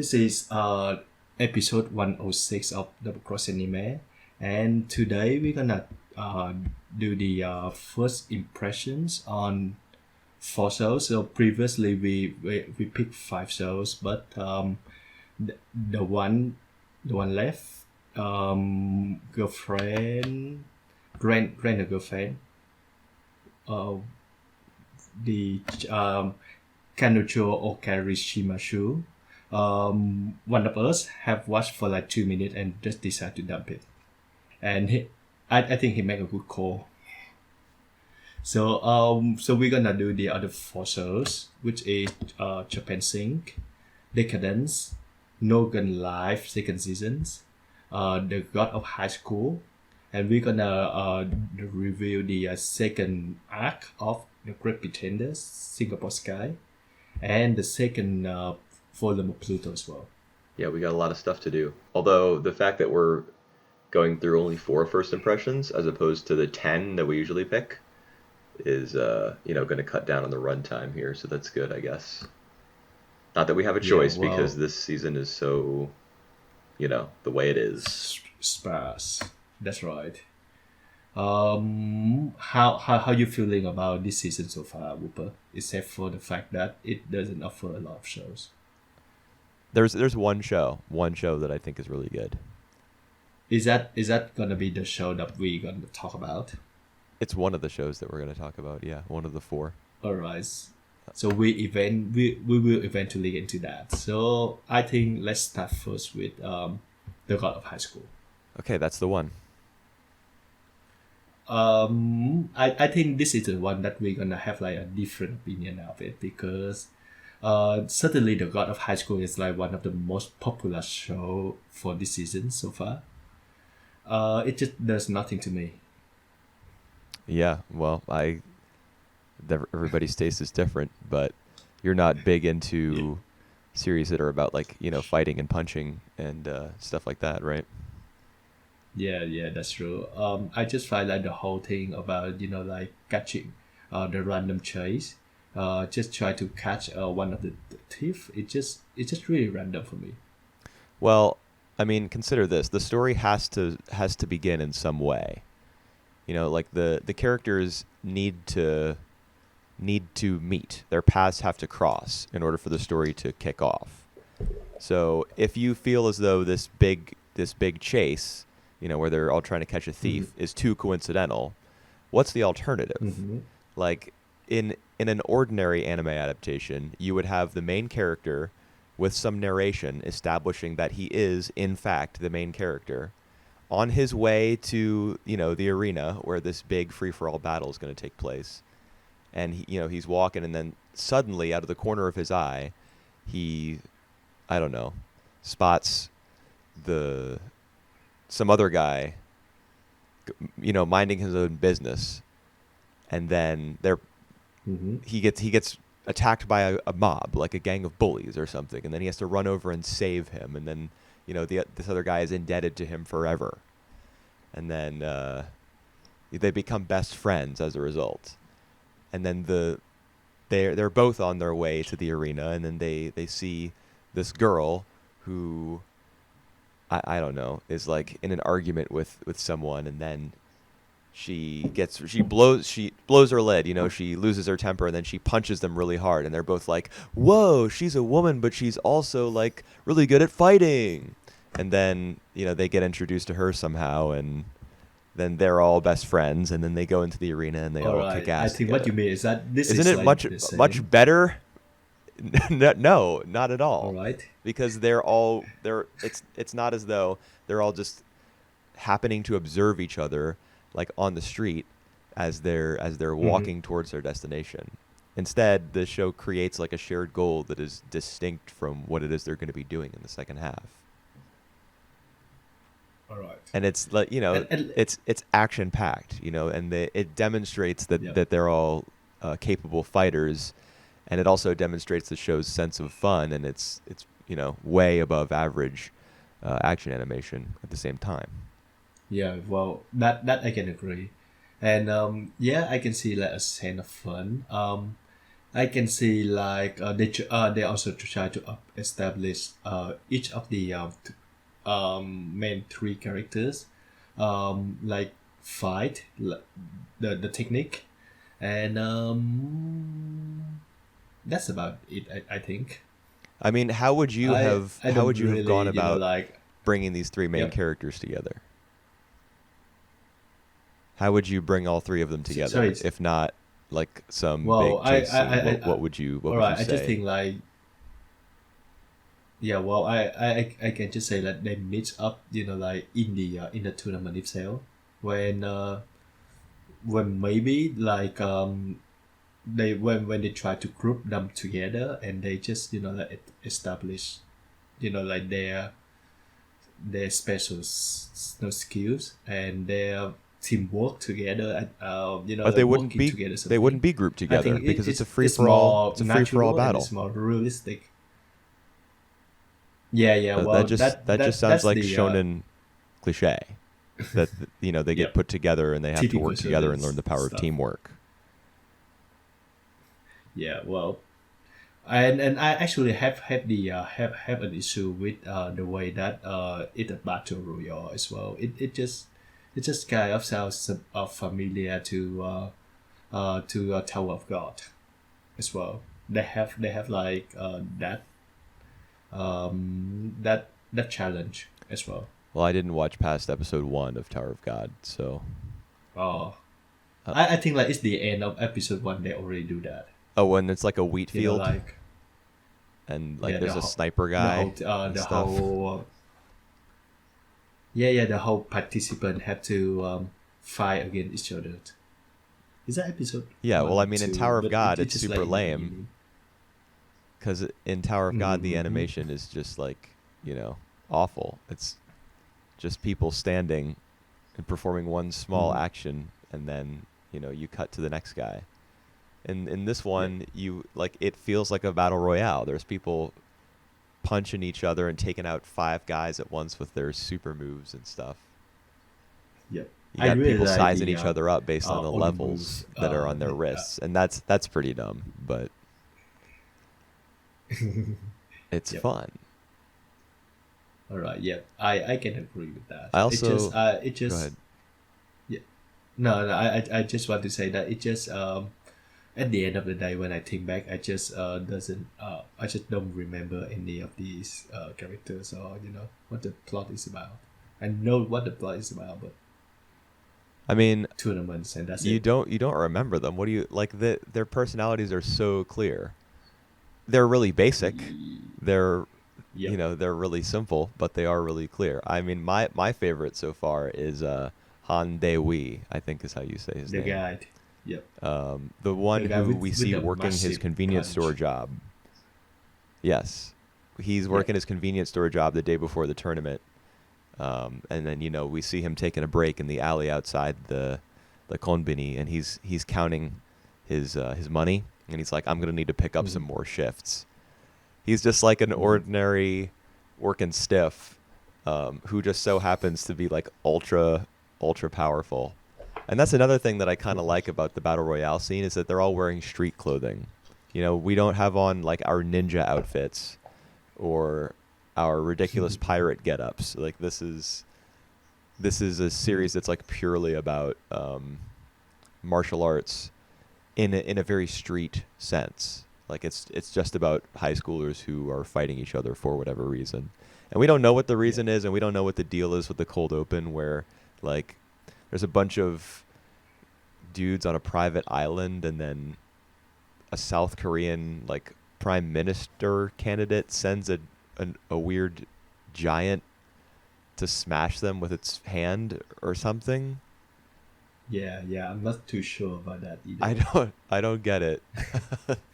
This is episode 106 of Double Cross Anime, and today we're gonna uh, do the first impressions on four shows. So previously we picked five shows, but the one left, girlfriend, grand girlfriend, uh, the Kanucho Okarishimashu. One of us have watched for like 2 minutes and just decided to dump it. And I think he made a good call. So we're gonna do the other four shows, which is Japan Sync, Decadence, No Gun Life second seasons, The God of High School, and we're gonna review the second arc of the Great Pretender, Singapore Sky, and the second volume of Pluto as well. Yeah, we got a lot of stuff to do. Although the fact that we're going through only four first impressions as opposed to the 10 that we usually pick is, going to cut down on the runtime here, so that's good, I guess. Not that we have a Yeah, choice because well, this season is so, the way it is. sparse. That's right. How you feeling about this season so far, Whooper? Except for the fact that it doesn't offer a lot of shows. There's one show that I think is really good. Is that gonna be the show that we're gonna talk about? It's one of the shows that we're going to talk about. Yeah, one of the four. All right. So we will eventually get into that. So I think let's start first with the God of High School. Okay, that's the one. I think this is the one that we're gonna have like a different opinion of it because certainly the God of High School is like one of the most popular show for this season so far. It just does nothing to me. Yeah, well, everybody's taste is different, but you're not big Yeah. into series that are about like fighting and punching and stuff like that, right? Yeah, that's true. I just find like the whole thing about like catching, the random chase, just try to catch one of the thief. It's just really random for me. Well, I mean, consider this: the story has to begin in some way. Like the characters need to meet. Their paths have to cross in order for the story to kick off. So if you feel as though this big chase, where they're all trying to catch a Mm-hmm. thief, is too coincidental, what's the alternative? Mm-hmm. Like in an ordinary anime adaptation, you would have the main character with some narration establishing that he is in fact the main character on his way to the arena where this big free for all battle is going to take place, and he's walking, and then suddenly out of the corner of his eye, he, I don't know, spots the some other guy, minding his own business, and then Mm-hmm. he gets attacked by a mob, like a gang of bullies or something, and then he has to run over and save him, and then this other guy is indebted to him forever, and then they become best friends as a result, and then they're both on their way to the arena, and then they see this girl who I don't know, is like in an argument with someone, and then she blows her lid, she loses her temper, and then she punches them really hard, and they're both like, whoa, she's a woman, but she's also like really good at fighting. And then they get introduced to her somehow, and then they're all best friends, and then they go into the arena and they All all kick right. I ass think what you together. mean is that this Isn't is it like much the much same. better? No, not at All all. right. Because it's not as though they're all just happening to observe each other like on the street as they're Mm-hmm. walking towards their destination. Instead, the show creates like a shared goal that is distinct from what it is they're going to be doing in the second half. All right. And it's like And it's action packed, and it demonstrates that yeah. they're all capable fighters, and it also demonstrates the show's sense of fun, and it's way above average action animation at the same time. Yeah, well, that I can agree, and yeah, I can see like a sense of fun. I can see like they also try to establish each of the main three characters like fight the technique, and that's about it. I think. I mean, how would you have I how don't would you have gone really about like. bringing these three main Yep. characters together? How would you bring all three of them together? Sorry. If not like some Well, big chase scene, what would you all right. I just say? think like yeah. Well, I can just say that they mix up, like in the tournament itself when maybe like when they try to group them together and they just like establish like their special skills and their teamwork together and But they like wouldn't working be together they something. wouldn't be grouped I together think because it's a free it's for all. more It's a free for all natural and battle. it's more realistic. Yeah. Well, That just sounds that's like the shonen cliche. That they get Yep. put together and they have to Typical work together and shonen learn the power of stuff. teamwork. Yeah. Well, and I actually have the have an issue with the way that it's a battle royale as well. It just kind of sounds familiar to Tower of God as well. They have like that challenge as well. Well, I didn't watch past episode 1 of Tower of God, so Oh, Uh, I think like it's the end of episode 1. They already do that. when it's like a wheat field Like and like yeah, there's the a whole- sniper guy and the stuff. whole yeah, the whole participant have to fight against each other. Is that episode? Yeah, one well, I or mean, in two? Tower of But God, it it's just super like in the lame. beginning. Because in Tower of God, the Mhm. animation is just like, awful. It's just people standing and performing one small Mhm. action, and then you cut to the next guy. In this one, it feels like a battle royale. There's people punching each other and taking out 5 guys at once with their super moves and stuff. Yep. You I got really people like sizing the, each other up based on the all the levels moves, that are on their the- wrists, and that's pretty dumb, but it's Yep. fun. All right. Yeah, I can agree with that. I also- it just Go ahead. Yeah. No, I just want to say that it just at the end of the day when I think back I just doesn't I just don't remember any of these characters or what the plot is about. I know what the plot is about, but I mean, tournaments and that's you it. don't remember them. What do you like? Their personalities are so clear. They're really basic. They're Yep. they're really simple, but they are really clear. I mean, my favorite so far is Han Dae-wi, I think is how you say his The name. guide. Yep. The one The guy who with- we with see the working his massive convenience store punch. job. Yes, he's working his convenience store job the day before the tournament, and then we see him taking a break in the alley outside the konbini, and he's counting his money, and he's like, I'm gonna need to pick up some Mhm. more shifts. He's just like an Mhm. ordinary working stiff, who just so happens to be like ultra powerful. And that's another thing that I kind of like about the battle royale scene is that they're all wearing street clothing. We don't have on like our ninja outfits or our ridiculous pirate get-ups. Like this is a series that's like purely about martial arts in a very street sense. Like it's just about high schoolers who are fighting each other for whatever reason. And we don't know what the reason is, and we don't know what the deal is with the cold open where like there's a bunch of dudes on a private island, and then a South Korean like prime minister candidate sends a weird giant to smash them with its hand or something. Yeah, I'm not too sure about that either. I don't get it.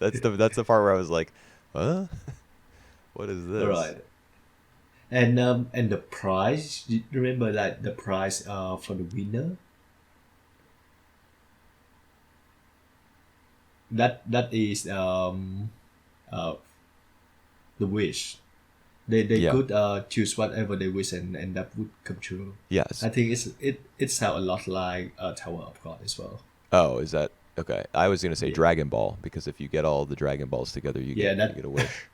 That's the part where I was like, huh? What is this? All right. And the prize, do you remember like the prize for the winner? That is uh the wish. They Yeah. could choose whatever they wish and that would come true. Yes. I think it sounds a lot like Tower of God as well. Oh, is that Okay, I was gonna say Yeah. Dragon Ball because if you get all the Dragon Balls together, Yeah, you get a wish.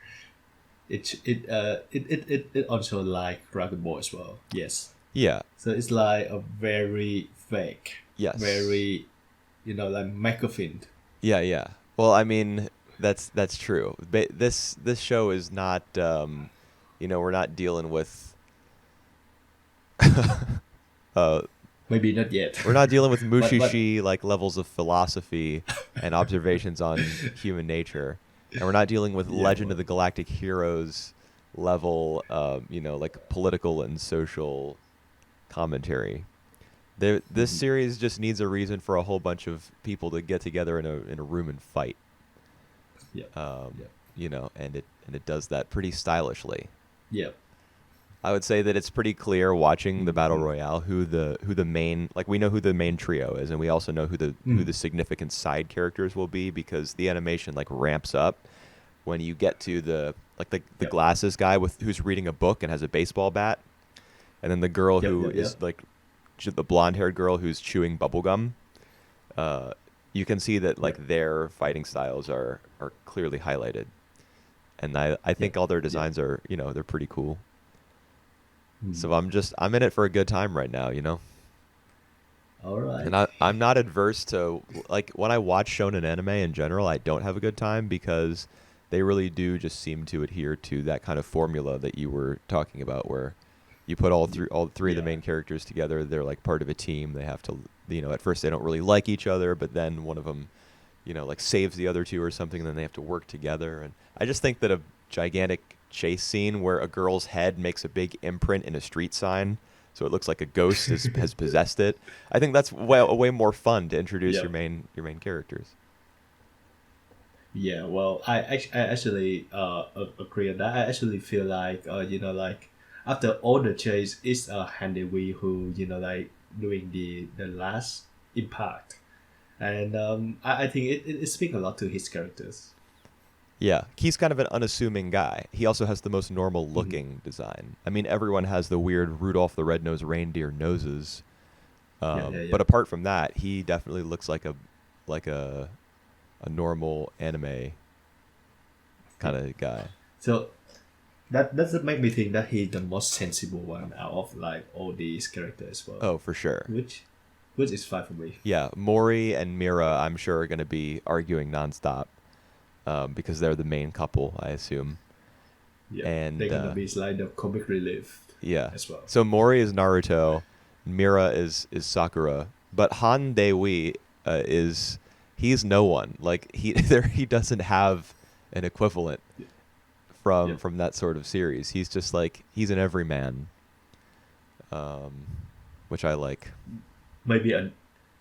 it also like Dragon Ball as well. Yes. Yeah. So it's like a very fake, Yes. very like MacGuffin. Yeah. Yeah. Well, I mean, that's true. But this show is not. We're not dealing with. uh, Maybe not yet, we're not dealing with but mushishi like levels of philosophy and observations on human nature, and we're not dealing with yeah, Legend of well, the Galactic Heroes level, like political and social commentary. This mhm, series just needs a reason for a whole bunch of people to get together in a room and fight. yeah, Um, yeah, and it does that pretty stylishly. yeah, I would say that it's pretty clear watching the battle hmm royale who the main, like, we know who the main trio is, and we also know who the significant side characters will be because the animation like ramps up when you get to the yeah, glasses guy who's reading a book and has a baseball bat, and then the girl yep, who yep, is yep, like the blonde haired girl who's chewing bubble gum. You can see that yep, like their fighting styles are clearly highlighted, and I yep, think all their yep. designs are they're pretty cool. Mm. So I'm in it for a good time right now. All And right. I'm not adverse to, like, when I watch shonen anime in general, I don't have a good time because they really do just seem to adhere to that kind of formula that you were talking about, where you put all three of the Yeah. main characters together. They're like part of a team. They have to, at first they don't really like each other, but then one of them, like saves the other two or something, and then they have to work together. And I just think that a gigantic chase scene where a girl's head makes a big imprint in a street sign, so it looks like a ghost has possessed it. I think that's way more fun to introduce Yeah. your main characters. Yeah. Well, I actually agree on that. I actually feel like like after all the chase, it's Handy Wee who like doing the last impact, and I think it speaks a lot to his characters. Yeah, he's kind of an unassuming guy. He also has the most normal Mhm. looking design. I mean, everyone has the weird Rudolph the Red-Nosed Reindeer noses, Yeah. Yeah. but Yeah. apart from that, he definitely looks like a normal anime Yeah. kind of guy. So that does make me think that he's the most sensible one out of like all these characters as well, Oh, for sure. which which is fine for me. Yeah, Mori and Mira, I'm sure, are going to be arguing nonstop because they're the main couple, I assume. Yeah, they're And gonna be like the comic relief yeah, as well. so Mori is Naruto, Mira is Sakura, but Han Dewi is he's no one. Like he doesn't have an equivalent Yeah. from Yeah. from that sort of series. He's just like he's an everyman, um, which I like. Maybe a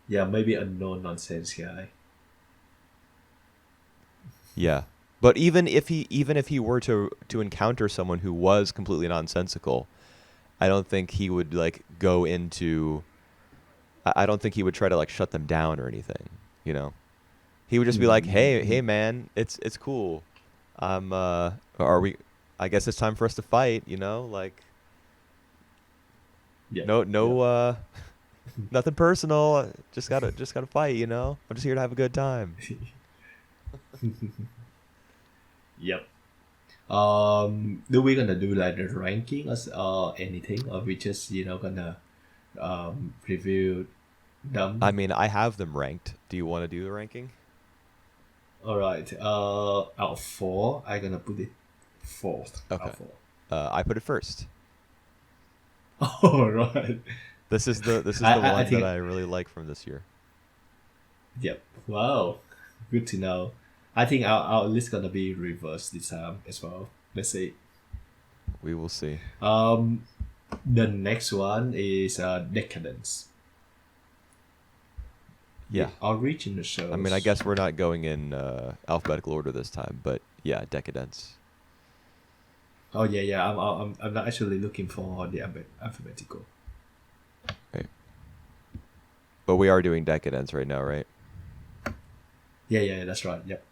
maybe a no nonsense guy. Yeah. But even if he were to encounter someone who was completely nonsensical, I don't think he would like go into I don't think he would try to like shut them down or anything, you know. He would just be like, "Hey, Mm. man, it's cool. Are we I guess it's time for us to fight, like Yeah, no yeah, no nothing personal. Just gotta fight. I'm just here to have a good time." yep. Do we gonna do like the ranking or anything, or we just gonna review I them? mean, I have them ranked. Do you want to do the ranking? All right. Out of four, I gonna put it fourth. Out Okay. of four. I put it first. All right. This is the I one that think. I really like from this year. Yep. Wow. Good to know. I think our list gonna be reversed this time as well. Let's see. We will see. Um, the next one is Decadence. The Yeah. original shows. I mean, I guess we're not going in alphabetical order this time, but yeah, Decadence. Oh yeah, yeah. I'm not actually looking for the alphabetical. Right. But we are doing Decadence right now, right? Yeah, yeah. That's right. Yep.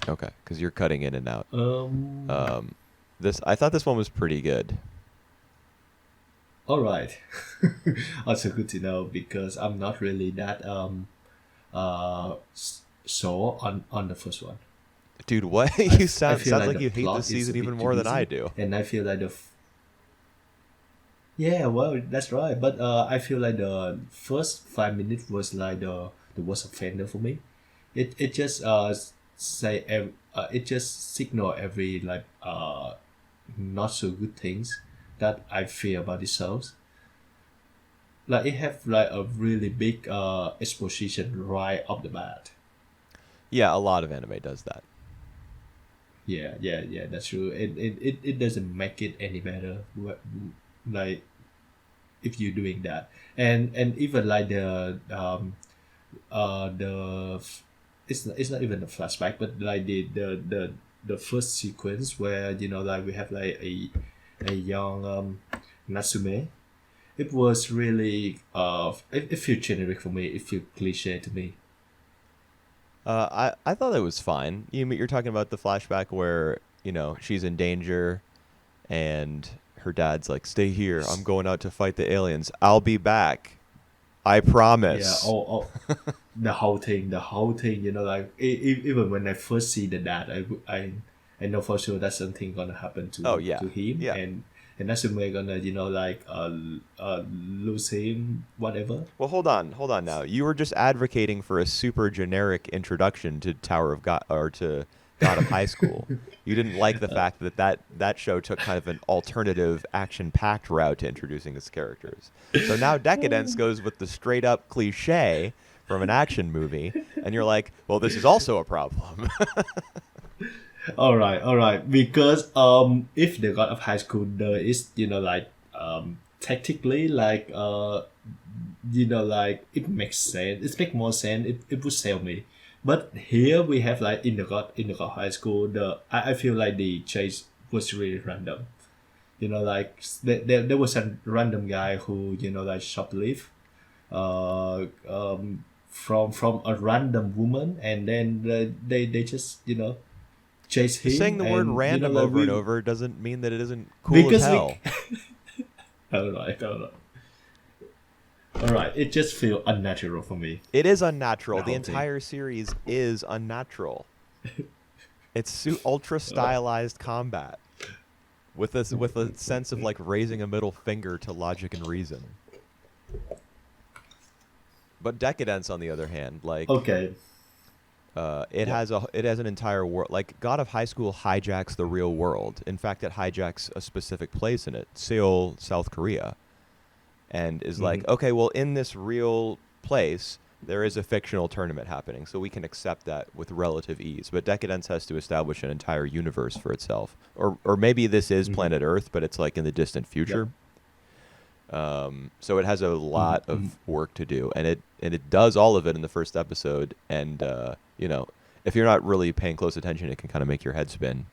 Okay, because you're cutting in and out. Um. I thought this one was pretty good. All right. Also good to know because I'm not really that saw on the first one. Dude, what? I, You I sounds feel like like the you hate this plot is a season even bit too more than I busy, do. and I feel like yeah, well, that's right. But I feel like the first 5 minutes was like the worst offender for me. It just it just signal every like not so good things that I feel about itself. Like it have like a really big exposition right off the bat. Yeah, a lot of anime does that. Yeah, that's true. It doesn't make it any better. Like if you're doing that, and even like the it's not even a flashback, but like the first sequence where like we have like a young Natsume. It was really it feels generic for me. It feels cliche to me. I thought that was fine. You're talking about the flashback where she's in danger, and her dad's like, "Stay here. I'm going out to fight the aliens. I'll be back. I Yeah, promise." the whole thing, like even when I first see the dad, I know for sure that something gonna happen Oh to yeah, him, yeah. and that's when we're gonna like lose him, whatever. Well, hold on now. You were just advocating for a super generic introduction to Tower of God or to God of High School. You didn't like the fact that show took kind of an alternative, action-packed route to introducing its characters. So now Decadence goes with the straight-up cliche from an action movie, and you're like, well, this is also a problem. All right. Because if the God of High School there is like tactically like like it makes sense. It makes more sense. It would sell me. But here we have like in the God High School, I feel like the chase was really random. Like there was a random guy who like shoplift from a random woman, and then they just chase Saying him, the word and random like over and we over doesn't mean that it isn't cool as because we hell. all right, it just feel unnatural for me, It is unnatural. the The whole thing. entire series is unnatural. It's ultra All right. stylized combat with a sense of like raising a middle finger to logic and reason. But Decadence, on the other hand, like Okay. it Yep. has an entire world. Like God of High School hijacks the real world. In fact, it hijacks a specific place in it, Seoul, South Korea, and is Mm-hmm. like, okay, well, in this real place, there is a fictional tournament happening, so we can accept that with relative ease. But Decadence has to establish an entire universe for itself, or maybe this is Mm-hmm. planet Earth, but it's like in the distant Yep. future. So it has a lot Mm-hmm. of work to do, and it does all of it in the first episode. And if you're not really paying close attention, it can kind of make your head spin.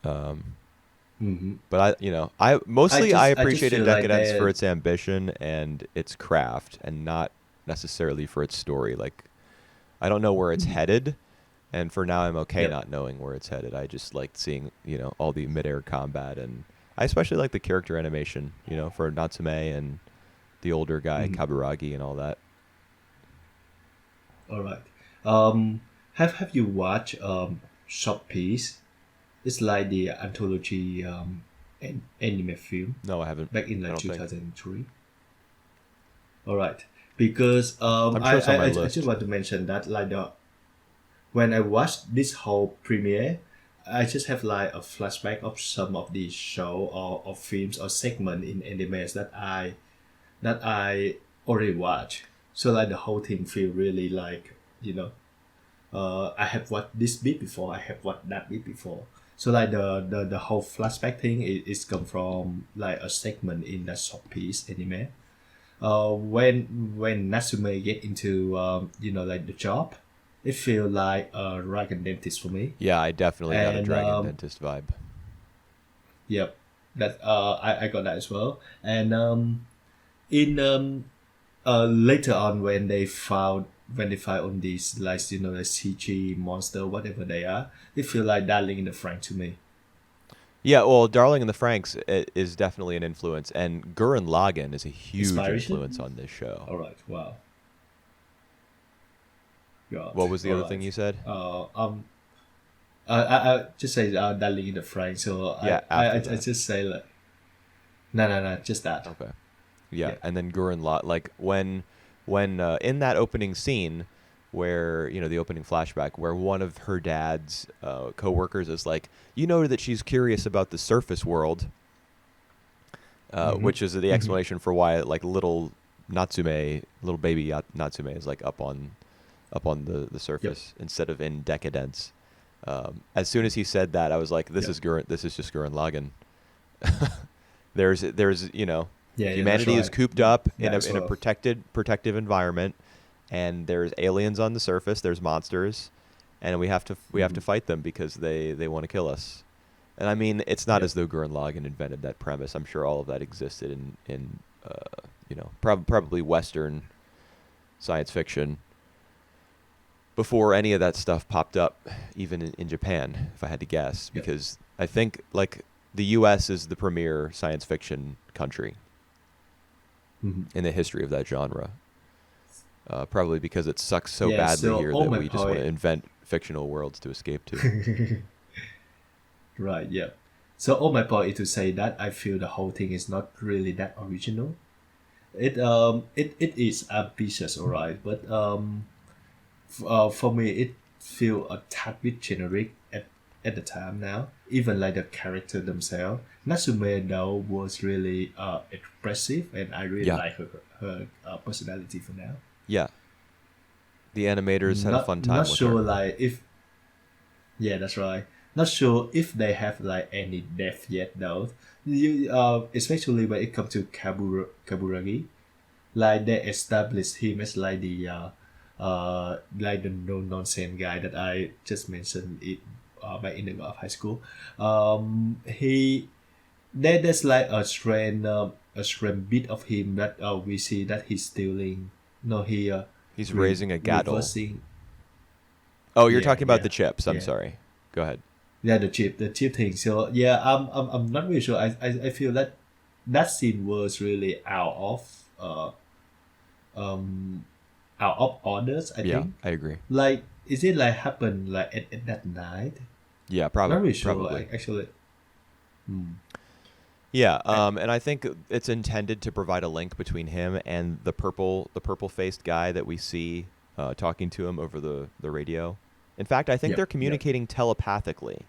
Um, Mm-hmm. but I I just appreciated feel like Decadence for that. its ambition and its craft, and not necessarily for its story. Like I don't know where it's headed, and for now I'm okay Yep. not knowing where it's headed. I just liked seeing all the midair combat, and I especially like the character animation for Natsume and the older guy Mm-hmm. Kaburagi and all that. All right. Have you watched Short Piece? It's like the anthology anime film No, I haven't. back in I like don't think. 2003. All right, because I'm sure it's on my I just list. want to mention that like when I watched this whole premiere, I just have like a flashback of some of the show or films or segment in animes that I already watched. So like the whole thing feel really like I have watched this bit before. I have watched that bit before. So like the whole flashback thing is come from like a segment in that short piece anime. When Natsume get into like the job, it feel like a dragon dentist for me. Yeah, I definitely got a And Dragon Dentist vibe. yep, that I got that as well. And in later on when they find on these like the CG monster whatever they are, they feel like Darling in the Frank to me. Yeah, well, Darling in the Franxx is definitely an influence, and Gurren Lagann is a huge influence Inspiration. on this show. All right. Wow. God. What was the All other right. thing you said? I just say Darling in the Franxx. So Yeah, after I that. just say like no, just that. Okay. Yeah, Yeah. and then Gurren Lagann, like when in that opening scene where the opening flashback where one of her dad's coworkers is like, you know that she's curious about the surface world, which is the explanation for why like little baby Natsume is like up on the Yep. surface instead of in decadence. As soon as he said that, I was like, Yep. this is just Gurren Lagann. There's Yeah, that's humanity is right. cooped up That as in a well. protective environment, and there's aliens on the surface. There's monsters, and we have to fight them because they want to kill us. And I mean, it's not Yep. as though Gurren Lagann invented that premise. I'm sure all of that existed in probably Western science fiction before any of that stuff popped up, even in Japan, if I had to guess, Yep. because I think like the U.S. is the premier science fiction country in the history of that genre. Probably because it sucks so Yeah. badly So here all that my we just want to point. invent fictional worlds to escape to. Right. Yeah. So all my point is to say that I feel the whole thing is not really that original. It is ambitious, alright, but for me it feel a tad bit generic at the time now. Even like the character themselves, Natsume though was really expressive, and I really Yeah. like her personality for now. Yeah, the animators had a fun time Not with sure her. like if yeah, that's right. Not sure if they have like any depth yet though. You especially when it comes to Kaburagi, like they established him as like the no nonsense guy that I just mentioned it back in the God of high school. He there's like a strange bit of him that we see that he's stealing. No, he He's raising a gaddle. reversing. Oh, you're Yeah, talking about the chips. I'm yeah. sorry. Go ahead. Yeah, the chip thing. So yeah, I'm not really sure. I feel that that scene was really um out of orders. I Yeah, think. I agree. Like, is it like happened like at that night? Yeah, Not really sure. probably. Actually. Hmm. Yeah, I- and I think it's intended to provide a link between him and the purple faced guy that we see talking to him over the radio. In fact, I think Yep, they're yep. communicating telepathically.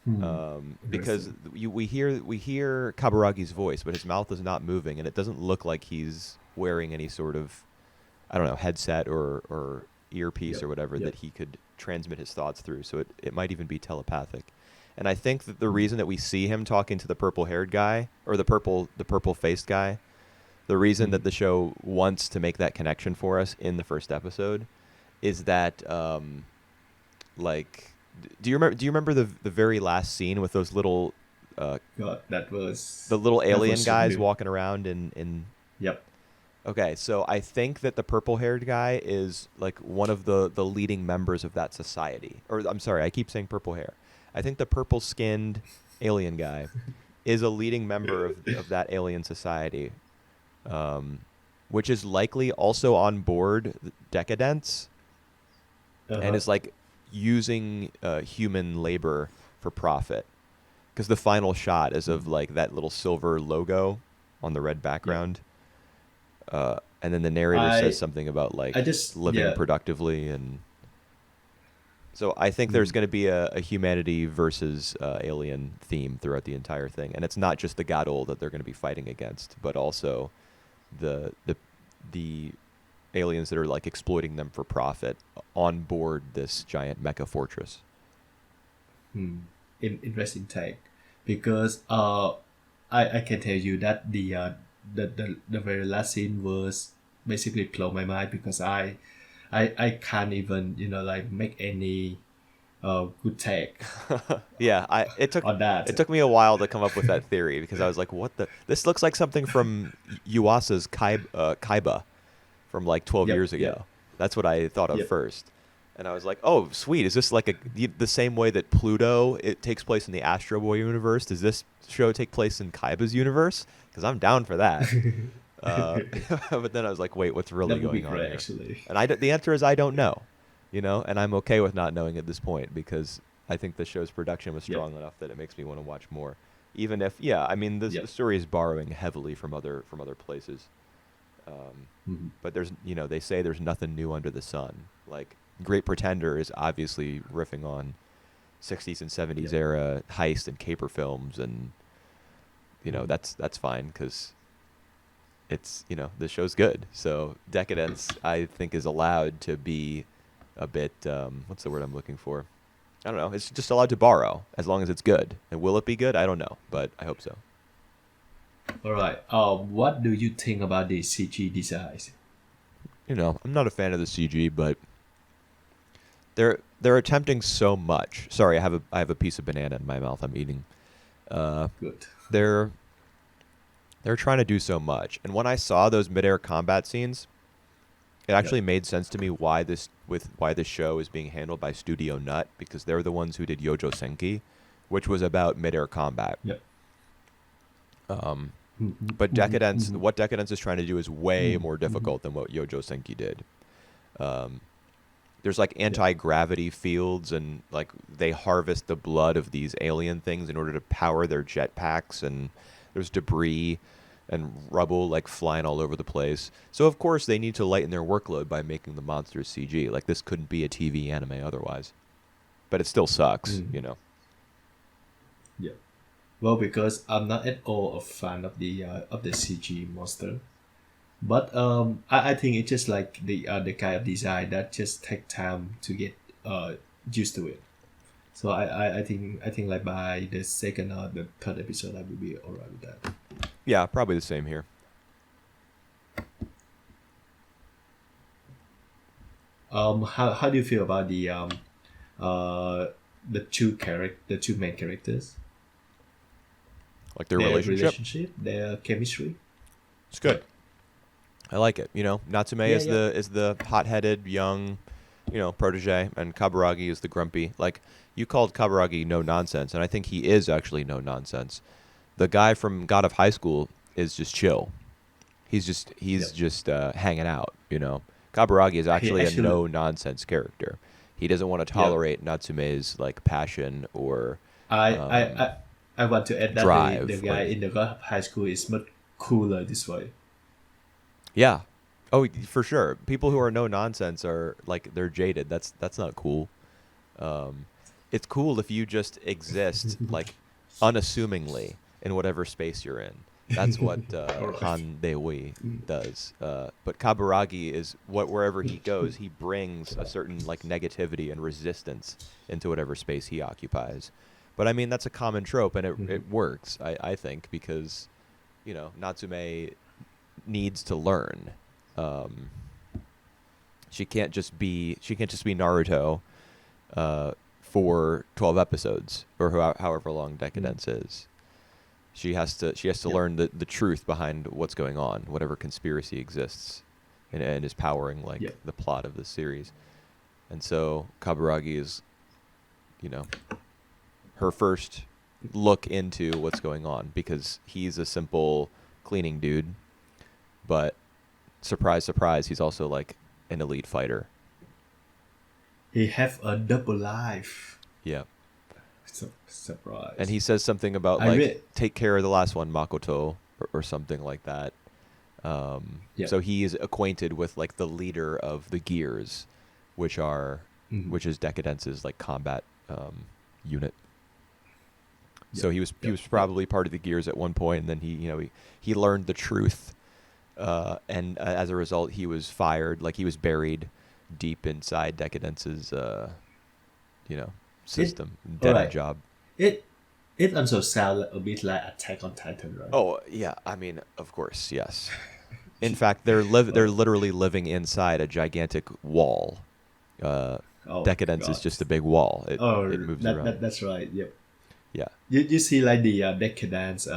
Because Interesting. we hear Kaburagi's voice, but his mouth is not moving, and it doesn't look like he's wearing any sort of, I don't know, headset or earpiece Yep, or whatever yep. that he could transmit his thoughts through. So it might even be telepathic. And I think that the reason that we see him talking to the purple haired guy or the purple faced guy, the reason that the show wants to make that connection for us in the first episode is that like do you remember the very last scene with those little God, that was the little that alien was so guys good. walking around in Yep. Okay, so I think that the purple-haired guy is like one of the leading members of that society. Or I'm sorry, I keep saying purple hair. I think the purple-skinned alien guy is a leading member of that alien society, which is likely also on board Decadence and is like using human labor for profit. Because the final shot is of like that little silver logo on the red background. And then the narrator says something about like I just living productively, and so I think there's going to be a humanity versus alien theme throughout the entire thing, and it's not just the Gadol that they're going to be fighting against, but also the aliens that are like exploiting them for profit on board this giant mecha fortress. Interesting take, because I can tell you that the very last scene was basically blow my mind, because I can't even like make any good take Yeah, on that. it took me a while to come up with that theory because I was like, what the this looks like something from Yuasa's Kaiba from like 12 Yep, years ago. yep. That's what I thought of Yep. first. And I was like, oh, sweet. Is this like the same way that Pluto, it takes place in the Astro Boy universe? Does this show take place in Kaiba's universe? Because I'm down for that. But then I was like, wait, what's really That would be going on great, here? actually. And the answer is I don't know, and I'm okay with not knowing at this point because I think the show's production was Yep. strong enough that it makes me want to watch more. Even if, yeah, I mean, the Yep. story is borrowing heavily from other places. Mhm. But there's, they say there's nothing new under the sun. Like Great Pretender is obviously riffing on 60s and 70s Yep. era heist and caper films, and Mhm. that's fine because it's the show's good. So Decadence, I think, is allowed to be a bit what's the word I'm looking for? I don't know. It's just allowed to borrow as long as it's good. And will it be good? I don't know, but I hope so. All right. What do you think about the CG designs? I'm not a fan of the CG, but they're attempting so much. Sorry, I have a piece of banana in my mouth. I'm eating. Good. They're trying to do so much, and when I saw those midair combat scenes, it actually Yep. made sense to me why this show is being handled by Studio Nut, because they're the ones who did Yojo Senki, which was about midair combat. Yep. Um, Mhm, but mhm, Decadence, mhm, what Decadence is trying to do is way mhm, more mhm. difficult than what Yojo Senki did. Um, there's like Yep. anti-gravity fields, and like they harvest the blood of these alien things in order to power their jetpacks, and there's debris and rubble like flying all over the place. So of course they need to lighten their workload by making the monsters CG. Like this couldn't be a TV anime otherwise. But it still sucks, Mhm. Yep. Well, because I'm not at all a fan of the CG monster, but I think it's just like the kind of design that just take time to get uh used to it. So I think like by the second or the third episode I will be alright with that. Yeah, probably the same here. How do you feel about uh the two main characters, Like their their relationship. relationship, their chemistry? It's Right. good. I like it. Natsume Yeah, is yeah. the hot-headed young, protege, and Kaburagi is the grumpy. Like you called Kaburagi no nonsense, and I think he is actually no nonsense. The guy from God of High School is just chill. He's Yep. just hanging out. Kaburagi is He actually a actually, no nonsense character. He doesn't want to yep. tolerate Natsume's like passion or I I um, I, I want to add that the drive guy or in the high school is much cooler this way. yeah. Oh, for sure. People who are no nonsense are like they're jaded. That's not cool. Um, it's cool if you just exist like unassumingly in whatever space you're in. That's what All right. Han Dewi does. But Kaburagi is wherever he goes, he brings a certain like negativity and resistance into whatever space he occupies. But I mean that's a common trope, and it works. I think because Natsume needs to learn. Um, she can't just be Naruto for 12 episodes or however long Decadence is. She has to Yep. learn the truth behind what's going on, whatever conspiracy exists, and is powering like Yep. the plot of the series. And so Kaburagi is, you know, her first look into what's going on because he's a simple cleaning dude, but surprise, surprise, he's also like an elite fighter. He have a double life. Yeah. And Surprise. he says something about I like read. take care of the last one, Makoto, or something like that. Yep. So he is acquainted with like the leader of the Gears, Mhm. which is Decadence's like combat unit. So Yep. he Yep. was Yep. probably part of the Gears at one point, and then he learned the truth, and as a result he was fired. Like he was buried deep inside Decadence's you know It. system, All dead end right. job. It. It also sounds a bit like Attack on Titan, right? Oh yeah, I mean of course yes. In fact, they're Oh. literally living inside a gigantic wall. Uh, Oh Decadence is God. just a big wall. It Oh, moves around. that's right. Yep. Yeah. You see like the decadence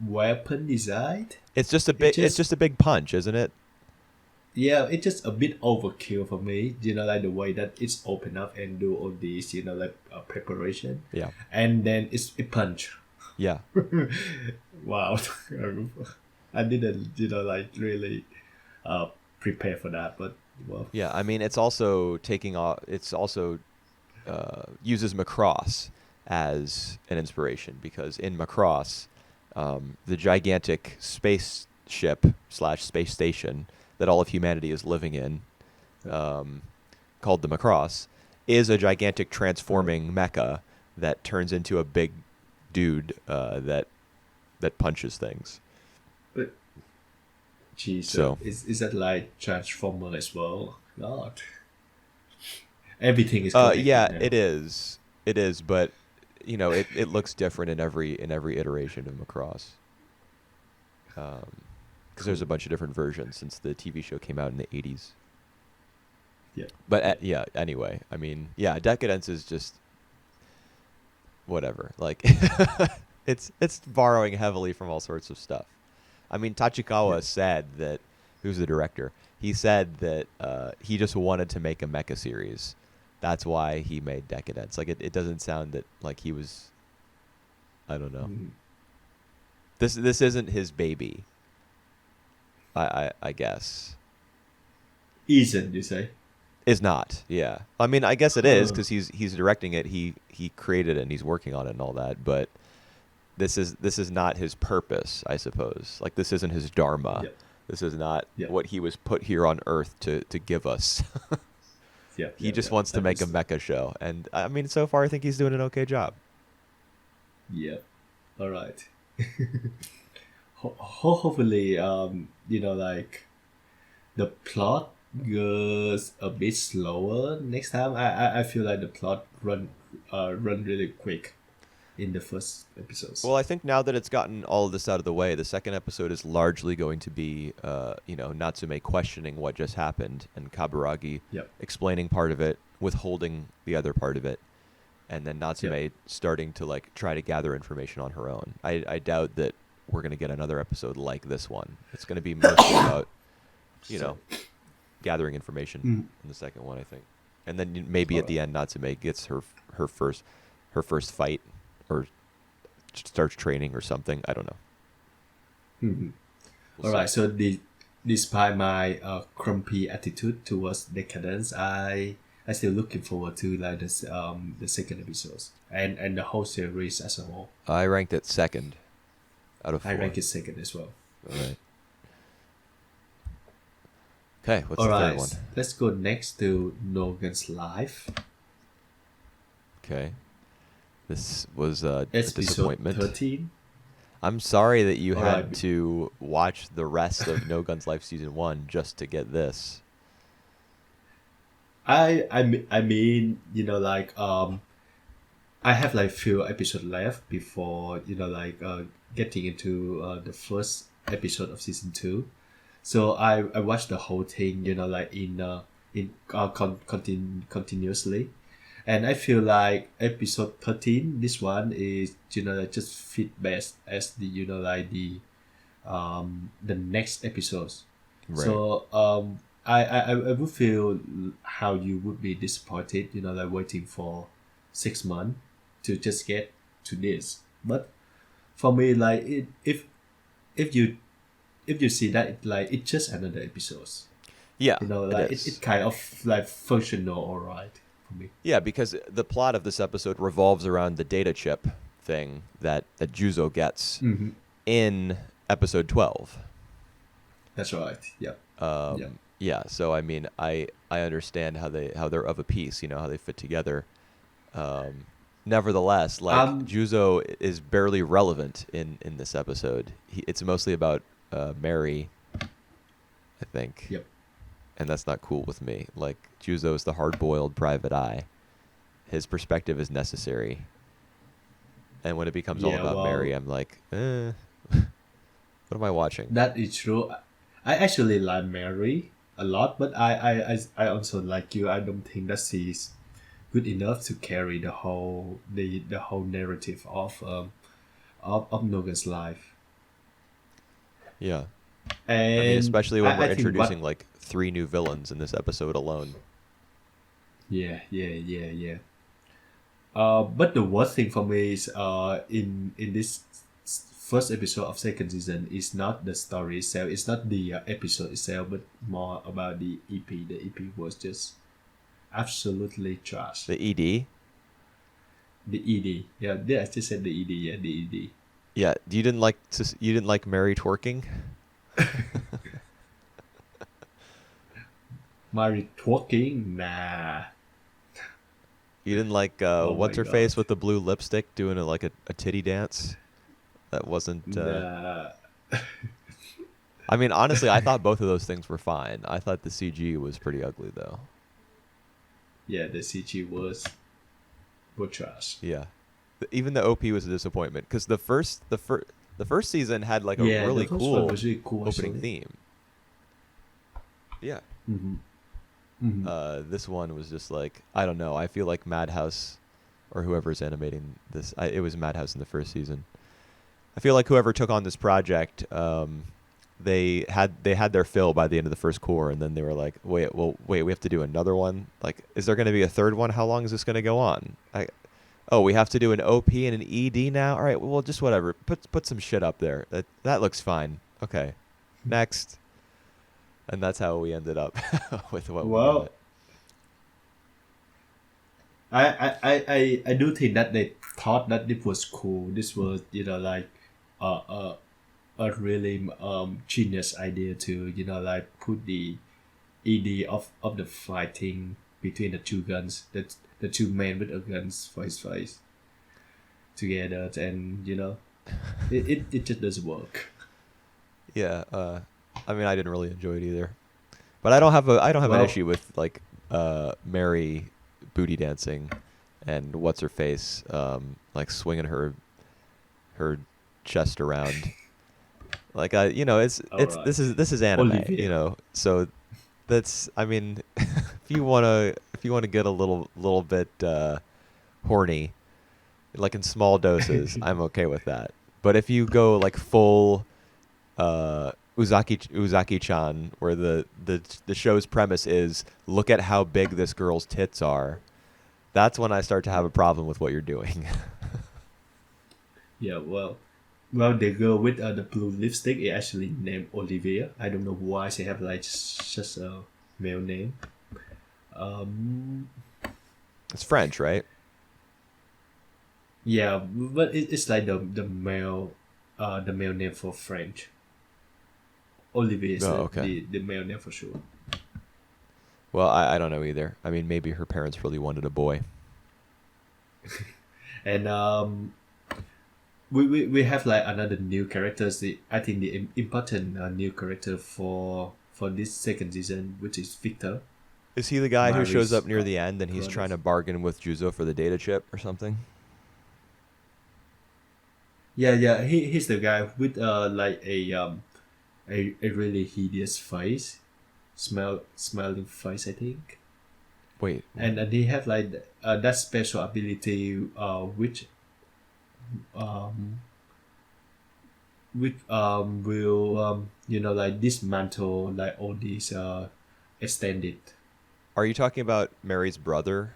weapon design. It It's just just a big punch, isn't it? yeah, it's just a bit overkill for me. Like the way that it's open up and do all these, like preparation, Yeah. and then it punch. Yeah. Wow. I didn't, really uh, prepare for that, but well, Yeah, I mean, it's also taking off. It's also uses Macross as an inspiration because in Macross, the gigantic spaceship slash space station that all of humanity is living in, um, called the Macross, is a gigantic transforming mecha that turns into a big dude that punches things. but geez, So, is that like Transformer as well? God, everything is yeah, connected now. it is. It is, but it looks different in every iteration of Macross. Because there's Cool. a bunch of different versions since the TV show came out in the 80s. Yeah, But yeah. yeah, anyway, I mean, yeah, Decadence is just whatever. Like it's borrowing heavily from all sorts of stuff. I mean, Yeah. Tachikawa said that who's the director? He said that he just wanted to make a mecha series. That's why he made Decadence. Like it doesn't sound that like he was I don't know. Mm. This isn't his baby. I guess. Isn't you say? Is not. Yeah. I mean, I guess it is Huh. because he's directing it. He created it and he's working on it and all that. But this is not his purpose, I suppose. Like this isn't his dharma. Yeah, This is not yeah, what he was put here on Earth to give us. yeah, He yeah, just yeah. wants to make a Understood. mecha show, and I mean, so far I think he's doing an okay job. Yeah. All right. Hopefully, the plot goes a bit slower next time. I feel like the plot run really quick in the first episodes. Well, I think now that it's gotten all of this out of the way, the second episode is largely going to be, Natsume questioning what just happened, and Kaburagi Yep. explaining part of it, withholding the other part of it, and then Yep. Natsume starting to like try to gather information on her own. I doubt that we're going to get another episode like this one. It's going to be mostly about, you So, know, gathering information mm, in the second one, I think. And then maybe all at the right. end, Natsume gets her first fight, or starts training or something. I don't know. Mhm. We'll All see. right. So despite my grumpy attitude towards Decadence, I still looking forward to like the second episodes and the whole series as a whole. I ranked it second out of I rank four. it second as well. All right. Okay, what's All the third right. one? Let's go next to Nogan's Life, Okay. This was a episode disappointment. 13. I'm sorry that you All had right. to watch the rest of No Guns Life season 1 just to get this. I mean, I have like few episodes left before getting into the first episode of season 2. So I watched the whole thing, continuously, and I feel like episode 13, this one is just fit best as the next episodes. Right. So I would feel how you would be disappointed, waiting for 6 months to just get to this. But for me, like if you if you see that it's just another episodes, Yeah, it like is. it kind of like functional all right for me. Yeah, because the plot of this episode revolves around the data chip thing that Juzo gets Mm-hmm. in episode 12. That's right. Yeah. Yeah. Yeah, so I mean, I understand how they're of a piece, how they fit together. Nevertheless, like Um. Juzo is barely relevant in this episode. It's mostly about Mary, I think, Yep. and that's not cool with me. Like Juzo is the hard-boiled private eye. His perspective is necessary, and when it becomes all Yeah. about Mary, Well, I'm like, what am I watching? that is true. I actually like Mary a lot, but I also like you. I don't think that she's good enough to carry the whole narrative of Nogan's life. Yeah, I mean, And especially when we're I think introducing what like 3 new villains in this episode alone. yeah, yeah, yeah, yeah. But the worst thing for me is in this first episode of second season is not the story itself. It's not the episode itself, but more about the EP. The EP was just absolutely trash. The ED. The ED, yeah, I just said the ED, yeah, the ED. Yeah, you didn't like Mary twerking? Mary twerking, nah. You didn't like Oh what's my her face God. with the blue lipstick doing a titty dance? That wasn't. Nah. I mean, honestly, I thought both of those things were fine. I thought the CG was pretty ugly though. Yeah, the CG was trash. Yeah, even the OP was a disappointment because the first season had like a Yeah, really the first one cool was really cool opening actually. theme. Yeah. Mm-hmm. Mm-hmm. This one was just like, I don't know. I feel like Madhouse, or whoever's animating this, it was Madhouse in the first season. I feel like whoever took on this project, they had their fill by the end of the first core, and then they were like, wait, we have to do another one. Like, is there going to be a third one? How long is this going to go on? We have to do an OP and an ED now. All right, well, just whatever. Put some shit up there. That looks fine. Okay, next. And that's how we ended up with what we Well, got. I do think that they thought that this was cool. This was like a really genius idea to like put the ED of the fighting between the two guns, the two men with the guns for his face together, and it just doesn't work. Yeah, I mean, I didn't really enjoy it either, but I don't have an Well, issue with like Mary booty dancing, and what's her face like swinging her chest around. Like all it's right, this is anime, Olivia. so that's, I mean, if you wanna get a little bit horny, like in small doses, I'm okay with that. But if you go like full Uzaki-chan, where the show's premise is look at how big this girl's tits are, that's when I start to have a problem with what you're doing. Yeah, well, the girl with the blue lipstick is actually named Olivia. I don't know why she have like just a male name. Um, It's French, right? yeah, but it's like the male name for French. Olivier is Oh, okay. the male name for sure. Well, I don't know either. I mean, maybe her parents really wanted a boy. And we have like another new characters. I think the important new character for this second season, which is Victor. Is he the guy who shows Mary's up near the end and he's trying brother. to bargain with Juzo for the data chip or something? Yeah. He's the guy with like a really hideous face, smiling face, I think. Wait, And they have like that special ability, um, which will like dismantle like all these extended. are you talking about Mary's brother?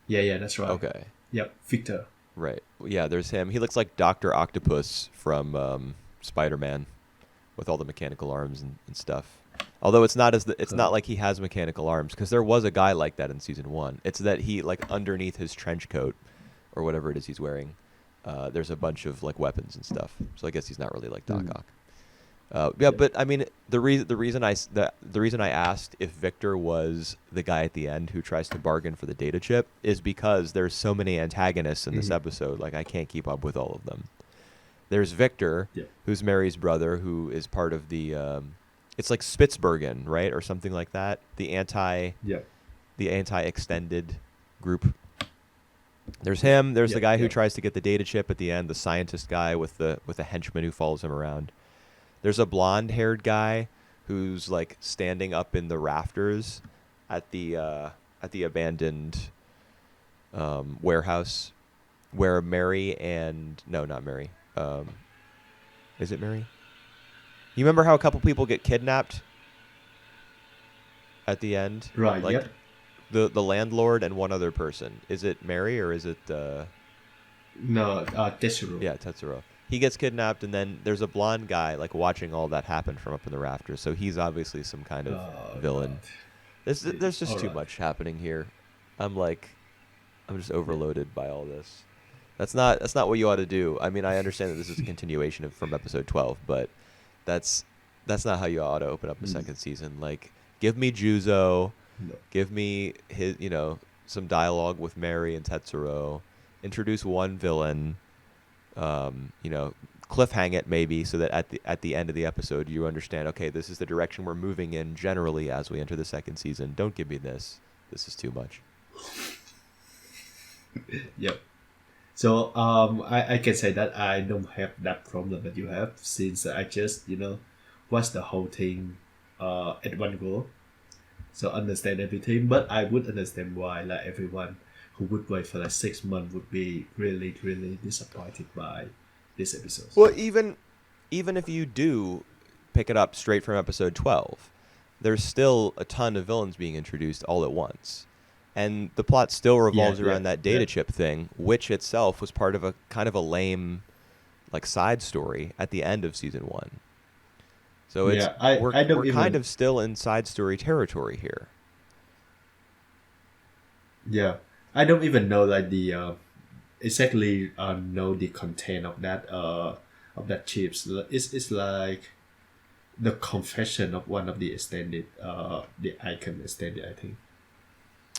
Yeah, that's right. Okay, Yep, Victor. right. Yeah, there's him. He looks like Dr. Octopus from Spider-Man with all the mechanical arms and stuff. Although it's not like he has mechanical arms, because there was a guy like that in season 1. It's that he, like, underneath his trench coat or whatever it is he's wearing, there's a bunch of like weapons and stuff. So I guess he's not really like Doc Mm. Ock. Yeah. But I mean, the reason I asked if Victor was the guy at the end who tries to bargain for the data chip is because there's so many antagonists in this Mhm. episode. Like, I can't keep up with all of them. There's Victor, Yeah. who's Mary's brother, who is part of the it's like Spitsbergen, right, or something like that. Yeah. The anti-extended group. There's him. There's the guy who Yeah. tries to get the data chip at the end, the scientist guy with the henchman who follows him around. There's a blonde-haired guy who's like standing up in the rafters at the abandoned warehouse where Mary and no, not Mary. Is it Mary? You remember how a couple people get kidnapped at the end? Right. Like Yep. the landlord and one other person. Is it Mary or is it No, Tetsuro. yeah, Tetsuro. He gets kidnapped, and then there's a blonde guy like watching all that happen from up in the rafters. So he's obviously some kind of Oh villain. God. There's just too Alright. much happening here. I'm just overloaded by all this. That's not what you ought to do. I mean, I understand that this is a continuation from episode 12, but that's not how you ought to open up a second season. Like, give me Juzo, No. give me his, some dialogue with Mary and Tetsuro, introduce one villain, cliffhang it maybe so that at the end of the episode you understand, okay, this is the direction we're moving in generally as we enter the second season. Don't give me this. This is too much. Yep. So I can say that I don't have that problem that you have, since I just watch the whole thing at one go, so understand everything. But I would understand why like everyone who would wait for like 6 months would be really really disappointed by this episode. Well, even if you do pick it up straight from episode 12, there's still a ton of villains being introduced all at once. And the plot still revolves around that data chip thing, which itself was part of a kind of a lame like side story at the end of season 1. So it's we're kind of still in side story territory here. Yeah, I don't even know like the exactly know the content of that chips. It's like the confession of one of the extended the icon extended, I think.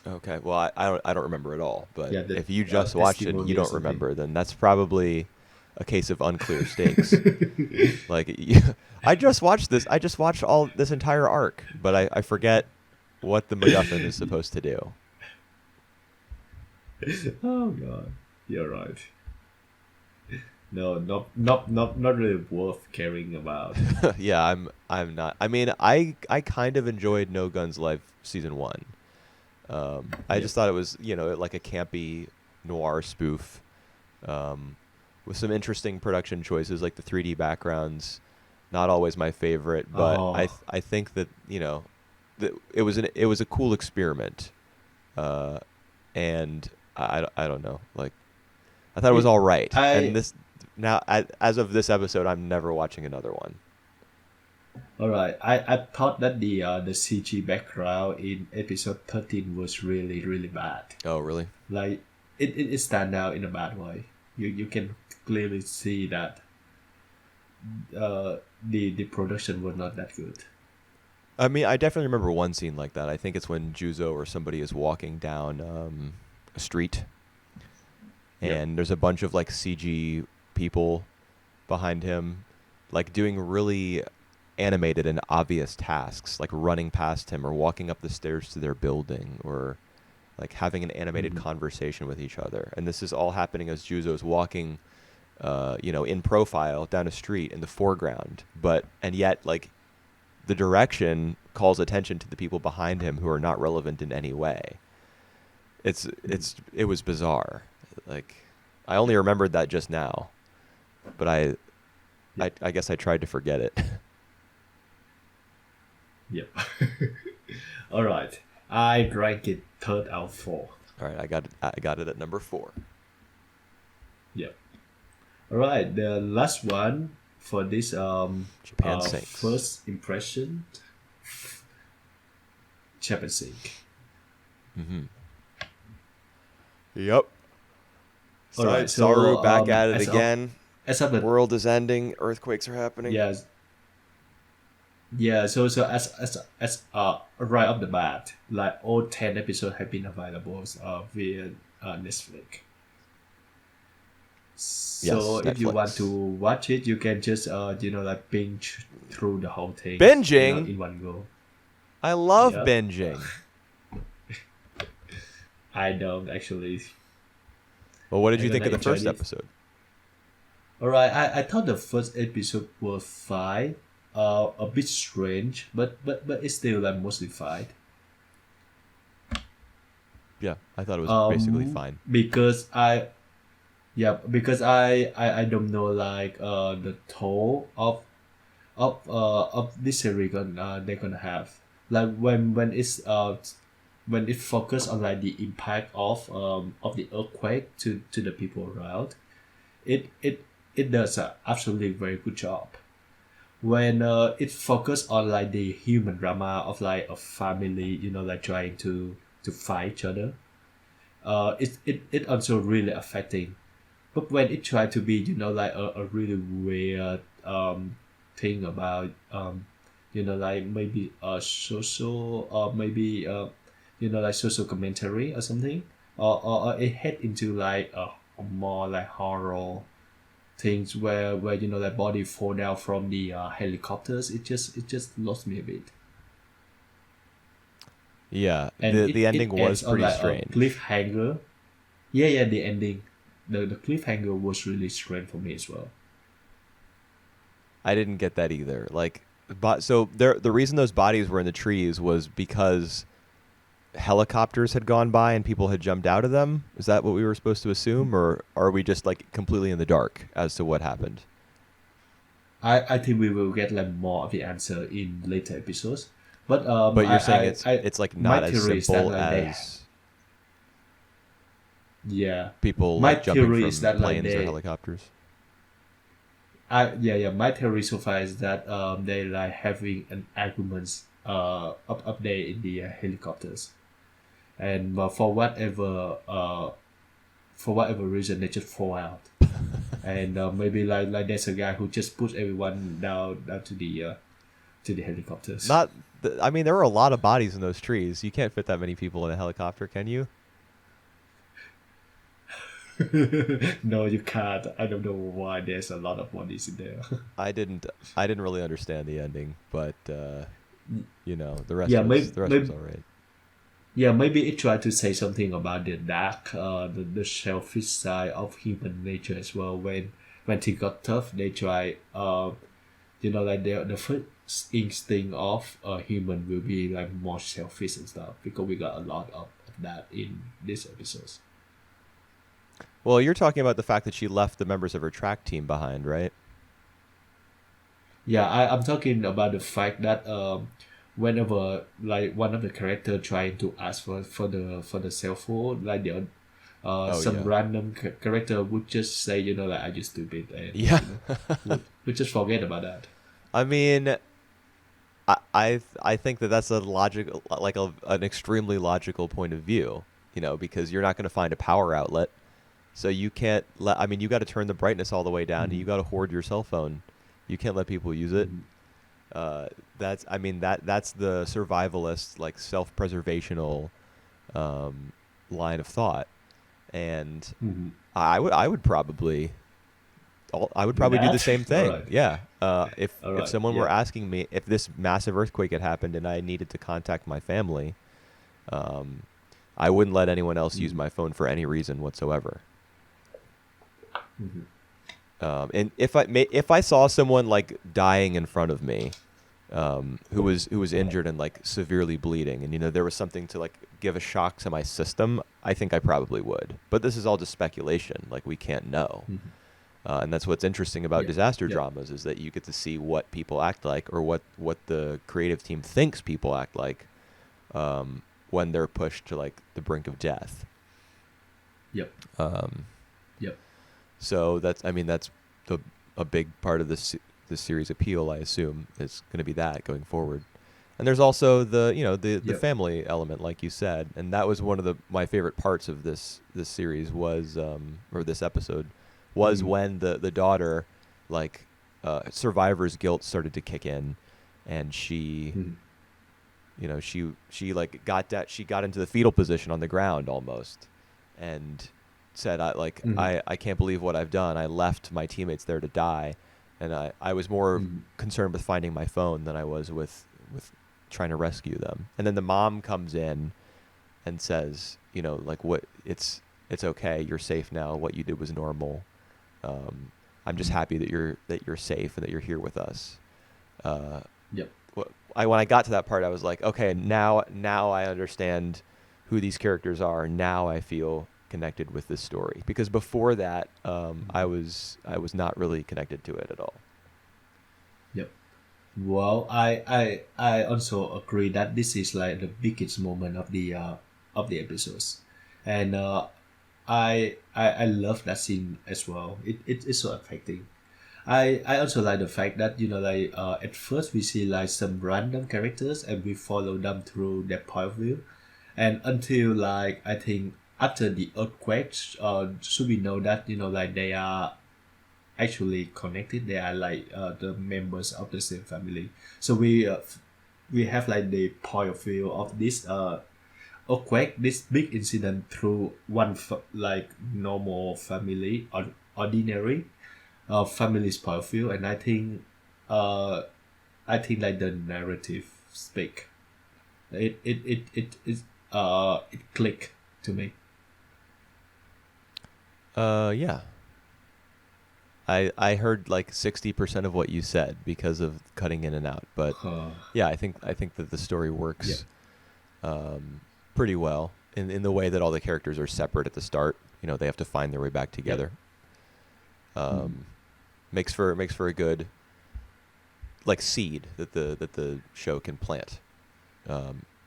Okay, well, I don't remember at all. But Yeah, if you just watched it and you don't remember, then that's probably a case of unclear stakes. Like, I just watched this. I just watched all this entire arc, but I forget what the MacGuffin is supposed to do. Oh God, you're right. No, not really worth caring about. Yeah, I'm not. I mean, I kind of enjoyed No Guns Life season 1. I just thought it was, like a campy noir spoof, with some interesting production choices, like the 3D backgrounds. Not always my favorite, but I think that that it was a cool experiment, and I don't know, like I thought it was all right. And this now as of this episode, I'm never watching another one. All right, I thought that the CG background in episode 13 was really really bad. Oh, really? Like it stand out in a bad way. You can clearly see that the production was not that good. I mean, I definitely remember one scene like that. I think it's when Juzo or somebody is walking down a street, and there's a bunch of like CG people behind him, like doing really animated and obvious tasks, like running past him or walking up the stairs to their building, or like having an animated conversation with each other. And this is all happening as Juzo's walking, in profile down a street in the foreground. And yet, like, the direction calls attention to the people behind him who are not relevant in any way. It was bizarre. Like, I only remembered that just now, but I guess I tried to forget it. Yep. All right. I rank it 3rd out of 4. All right, I got it at number 4. Yep. All right. The last one for this Japan Sinks. first impression. Japan Sink. Mm-hmm. Yep. All right. So, Saru back at it again. The world is ending. Earthquakes are happening. Yes. Yeah, so as right off the bat, like all 10 episodes have been available via Netflix. So Yes, if you Netflix. want to watch it, you can just like binge through the whole thing. Binging? In one go. I love Yep. binging. I don't actually. Well, what did you I'm think of gonna the first enjoy it. episode? All right, I thought the first episode was fine. A bit strange, but it's still like mostly fine. Yeah, I thought it was basically fine. Because I don't know like the toll of this series they're gonna have, like when it's when it focus on like the impact of the earthquake to the people around, it does a absolutely very good job. When it focus on like the human drama of like a family, like trying to fight each other, it also really affecting. But when it try to be, like a really weird thing about like maybe a social, or maybe like social commentary or something, or it head into like a more like horror things where like body fall down from the helicopters. It just lost me a bit. Yeah, And the ending it was ends on pretty like a strange. cliffhanger. Yeah, the ending, the cliffhanger was really strange for me as well. I didn't get that either. Like, but so the reason those bodies were in the trees was because helicopters had gone by and people had jumped out of them. Is that what we were supposed to assume, or are we just like completely in the dark as to what happened? I think we will get like more of the answer in later episodes. But But you're saying it's like my not as theory is that simple like they, as yeah, people my like jumping theory is from that like planes or they, helicopters. my theory so far is that they like having an arguments up there in the helicopters, and for whatever reason they just fall out, and maybe like there's a guy who just puts everyone down to the helicopters. Not, I mean, there were a lot of bodies in those trees. You can't fit that many people in a helicopter, can you? No, you can't. I don't know why there's a lot of bodies in there. I didn't. I didn't really understand the ending, but the rest Yeah, was maybe all right. yeah, maybe it tried to say something about the dark, the selfish side of human nature as well. When things got tough, they try, like the first instinct of a human will be like more selfish and stuff, because we got a lot of that in these episodes. Well, you're talking about the fact that she left the members of her track team behind, right? Yeah, I'm talking about the fact that whenever like one of the character trying to ask for the cell phone, like the Oh some yeah, random character would just say, like, "Are you stupid?" and yeah. would just forget about that. I mean, I think that that's a logical, like an extremely logical point of view. Because you're not going to find a power outlet, so you can't let. I mean, you got to turn the brightness all the way down, and you Mhm. got to hoard your cell phone. You can't let people use it. Mhm. I mean that's the survivalist, like self-preservational line of thought, and Mhm. I would probably Do do the that? same All thing. right. Yeah. All If right. someone were Yeah. asking me if this massive earthquake had happened and I needed to contact my family, um, I wouldn't let anyone else use Mhm. my phone for any reason whatsoever. Mhm. And if I saw someone like dying in front of me, who was injured and like severely bleeding, and there was something to like give a shock to my system, I think I probably would. But this is all just speculation. Like we can't know. Mhm. And that's what's interesting about Yeah. disaster Yeah. dramas is that you get to see what people act like, or what the creative team thinks people act like when they're pushed to like the brink of death. Yep. Um, Yep. so that's the a big part of this series appeal, I assume, is going to be that going forward. And there's also the Yep. family element, like you said, and that was one of my favorite parts of this series was or this episode was Mhm. when the daughter, like, survivor's guilt started to kick in, and Mhm. she like she got into the fetal position on the ground almost, and said Mhm. I can't believe what I've done. I left my teammates there to die, and I was more Mhm. concerned with finding my phone than I was with trying to rescue them. And then the mom comes in and says, like, what it's okay, you're safe now. What you did was normal. I'm just Mhm. happy that you're safe and that you're here with us. Uh, Yep. when I got to that part, I was like, okay, now I understand who these characters are. Now I feel connected with this story, because before that, I was not really connected to it at all. Yep. Well, I also agree that this is like the biggest moment of the episodes, and I love that scene as well. It is so affecting. I also like the fact that like at first we see like some random characters and we follow them through their point of view, and until like I think after the earthquakes, so we know that like they are actually connected. They are like the members of the same family. So we have like the point of view of this earthquake, this big incident through like normal family or ordinary family's point of view, and uh I think like the narrative speak. It click to me. Yeah. I heard like 60% of what you said because of cutting in and out, but Uh, yeah, I think that the story yeah. works pretty well in the way that all the characters are separate at the start. You know, they have to find their way back Yeah. together. Mm. Makes for a good like seed that the show can plant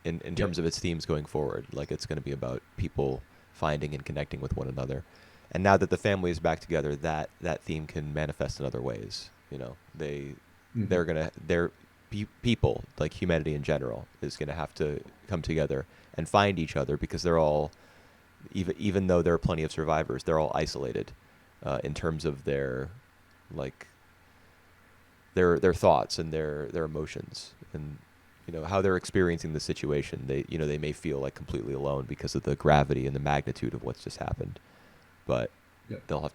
in Yeah. terms of its themes going forward. Like it's going to be about people finding and connecting with one another. And now that the family is back together, that theme can manifest in other ways. You know, Mhm. they're people, like humanity in general is going to have to come together and find each other because they're all, even though there are plenty of survivors, they're all isolated in terms of their like their thoughts and their emotions, and how they're experiencing the situation. They may feel like completely alone because of the gravity and the magnitude of what's just happened, but Yeah. they'll have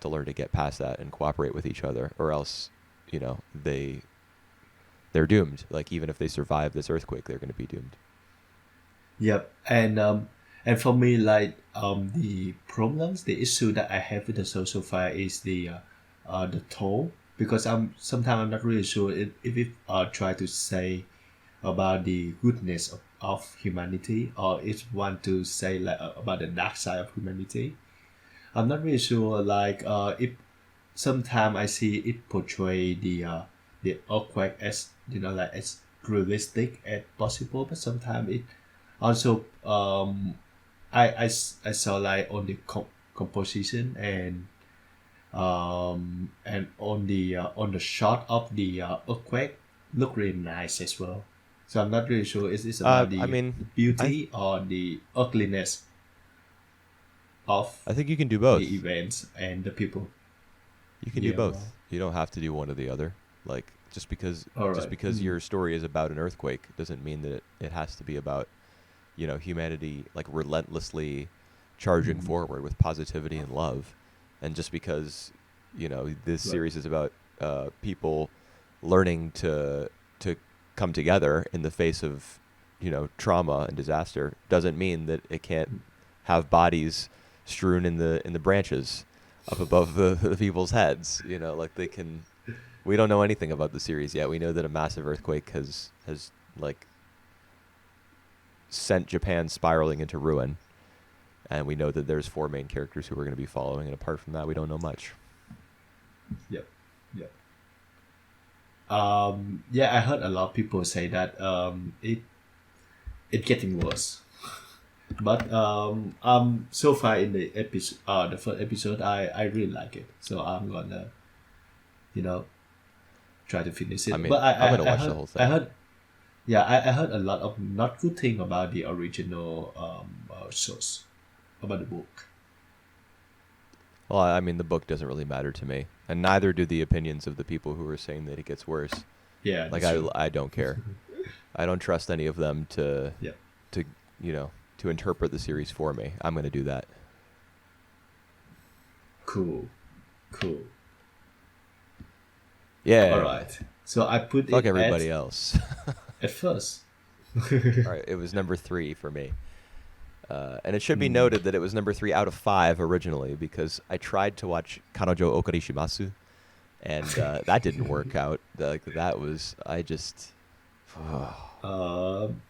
to learn to get past that and cooperate with each other, or else they're doomed. Like even if they survive this earthquake, they're going to be doomed. Yep. And for me, like the problems, the issue that I have with the show so far is the toll, because I'm not really sure if it try to say about the goodness of humanity, or it want to say like about the dark side of humanity. I'm not really sure. Like if sometimes I see it portray the earthquake as like as realistic as possible, but sometimes it also I saw like on the composition and on the shot of the earthquake look really nice as well. So I'm not really sure is this about I the mean, I beauty or the ugliness of I think you can do the both. events and the people. You can do Yeah, well, both. You don't have to do one or the other. Like just because all just right. because your story is about an earthquake doesn't mean that it has to be about humanity like relentlessly charging Mm. forward with positivity and love. And just because this Right. series is about people learning to come together in the face of trauma and disaster doesn't mean that it can't have bodies strewn in the branches up above the people's heads. Like they can. We don't know anything about the series yet. We know that a massive earthquake has like sent Japan spiraling into ruin, and we know that there's four main characters who we're going to be following. And apart from that, we don't know much. Yep. Yep. Yeah, I heard a lot of people say that it getting worse. But so far in the first episode, I really like it. So I'm gonna you know try to finish I it. mean, But I'm going to watch the whole I thing. heard yeah, I heard a lot of not good thing about the original source about the book. Well, I mean, the book doesn't really matter to me, and neither do the opinions of the people who are saying that it gets worse. Yeah, Like that's true. I don't care. I don't trust any of them Yeah, to to interpret the series for me. I'm going to do that. cool, cool. All Yeah. right. So I put Fuck it everybody else. at first. All right, it was number 3 for me. And it should be noted that it was number 3 out of 5 originally because I tried to watch Kanojo Okarishimasu, and that didn't work out. Like that was I just. Um,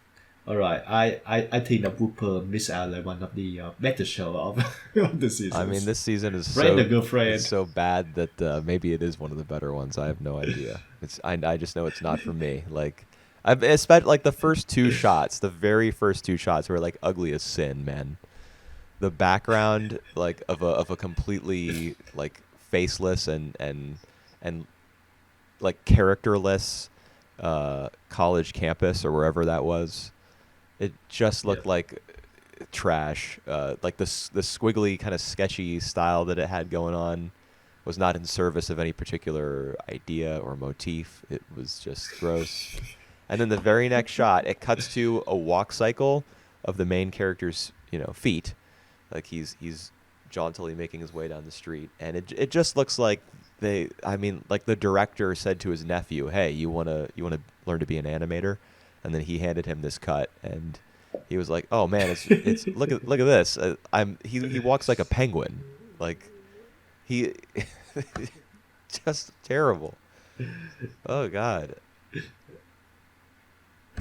All right, I think that Whooper missed out like one of the better show of, of the I mean, seasons. this season is Friend or it's girlfriend. so bad that maybe it is one of the better ones. I have no idea. I just know it's not for me. Like I've especially like the first two shots, the very first two shots were like ugly as sin, man. The background like of a completely like faceless and like characterless college campus or wherever that was. It just Yeah. looked like trash. Like the squiggly kind of sketchy style that it had going on was not in service of any particular idea or motif. It was just gross. And then the very next shot, it cuts to a walk cycle of the main character's feet, like he's jauntily making his way down the street, and it just looks like I mean, like the director said to his nephew, "Hey, you wanna learn to be an animator," and then he handed him this cut, and he was like, "Oh man, it's look at this. He walks like a penguin, like he just terrible. Oh God."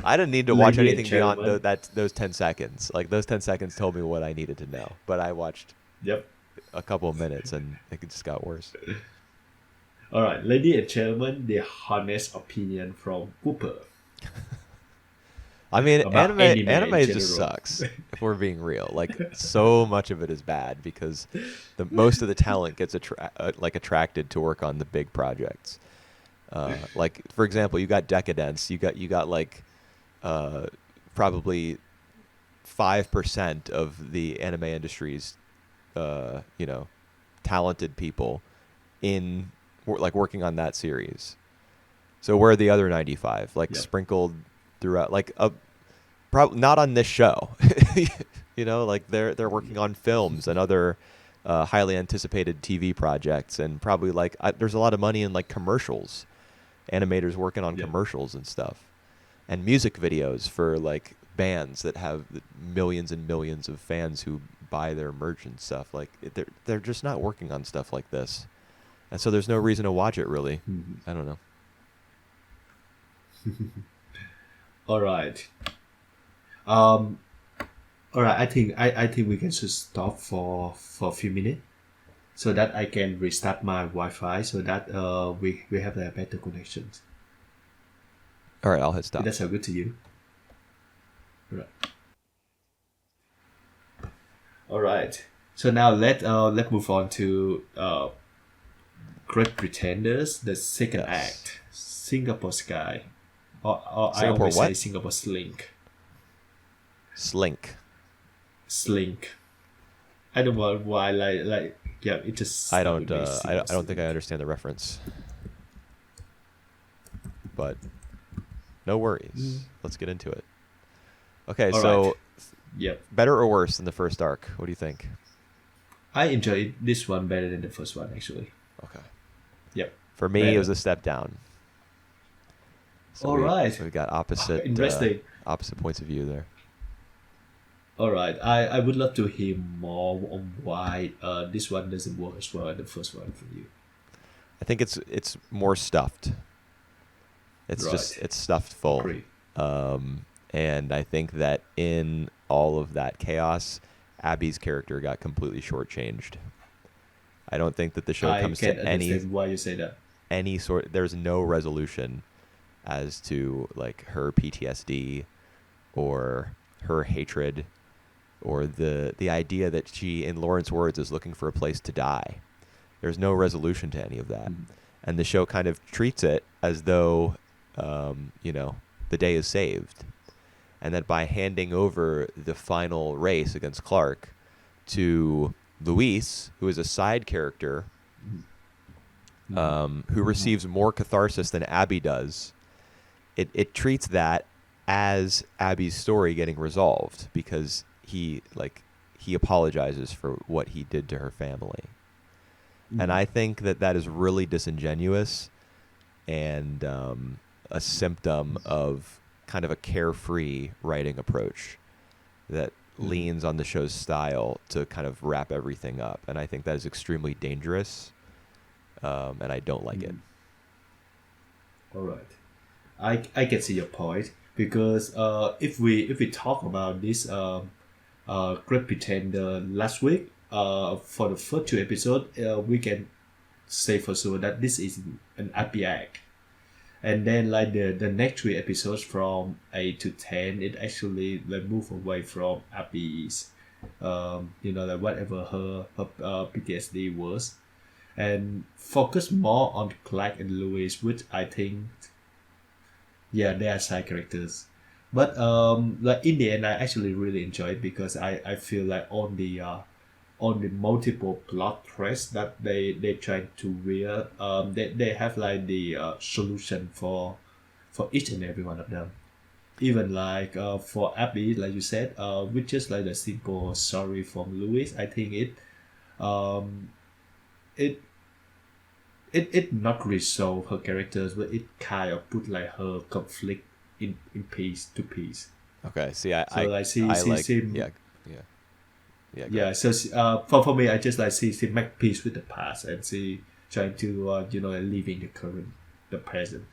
I didn't need to watch Lady and anything beyond gentlemen. those 10 seconds. Like those 10 seconds told me what I needed to know. But I watched Yep. a couple of minutes and it just got worse. All right, lady and gentlemen, the honest opinion from Whooper I mean, about anime in anime just general. sucks if we're being real. Like so much of it is bad because the most of the talent gets attracted to work on the big projects. Like for example, you got Decadence. You got like probably 5% of the anime industry's talented people in like working on that series. So where are the other 95? Like Yep. sprinkled throughout, like probably not on this show. Like they're working on films and other highly anticipated TV projects, and probably like there's a lot of money in like commercials, animators working on Yep. commercials and stuff, and music videos for like bands that have millions and millions of fans who buy their merch and stuff. Like they're just not working on stuff like this, and so there's no reason to watch it really. Mhm. I don't know. All right. Um. All right. I think we can just stop for a few minutes so that I can restart my Wi-Fi so that we have a better connections. All right, I'll hit Is stop. that sound good to you? All right. All right. So now let move on to Great Pretenders, the second Yes. act, Singapore Sky, or I Singapore always say what? Singapore Slink. Slink. I don't know why like yeah, it just I stuck don't. with me, I Singapore don't think I Slink. understand the reference, but no worries. Let's get into it. Okay, All so right. Yep. better or worse than the first arc? What do you think? I enjoyed this one better than the first one actually. Okay. Yep. For me, it Better. was a step down. So All right. we got opposite Interesting. opposite points of view there. All right. I would love to hear more on why this one doesn't work as well as the first one for you. I think it's more stuffed. It's just Right. it's stuffed full. Agree. And I think that in all of that chaos, Abby's character got completely shortchanged. I don't think that the show I comes can to any understand why you say that. sort. There's no resolution as to like her PTSD or her hatred or the idea that she, in Lauren's words, is looking for a place to die. There's no resolution to any of that, Mhm. and the show kind of treats it as though the day is saved, and that by handing over the final race against Clark to Luis, who is a side character, who receives more catharsis than Abby does, it treats that as Abby's story getting resolved because he apologizes for what he did to her family. And I think that is really disingenuous and a symptom of kind of a carefree writing approach that leans on the show's style to kind of wrap everything up. And I think that is extremely dangerous, and I don't like it. All right. I can see your point because if we talk about this Great Pretender last week, for the first two episodes, we can say for sure that this is an happy act. And then like the next three episodes from 8 to 10, it actually like move away from Abby's like whatever her PTSD was, and focus more on Clark and Louis, which I think they are side characters. But like in the end, I actually really enjoy it because I feel like on the multiple plot threads that they try to wear, they have like the solution for each and every one of them. Even like for Abby, like you said, with just like the simple sorry from Louis, I think um it it not resolve her characters, but it kind of put like her conflict in piece to piece. Okay. See, So like I she like seem yeah go yeah. ahead. So for me, I just like she make peace with the past, and she trying to live in the current, the present.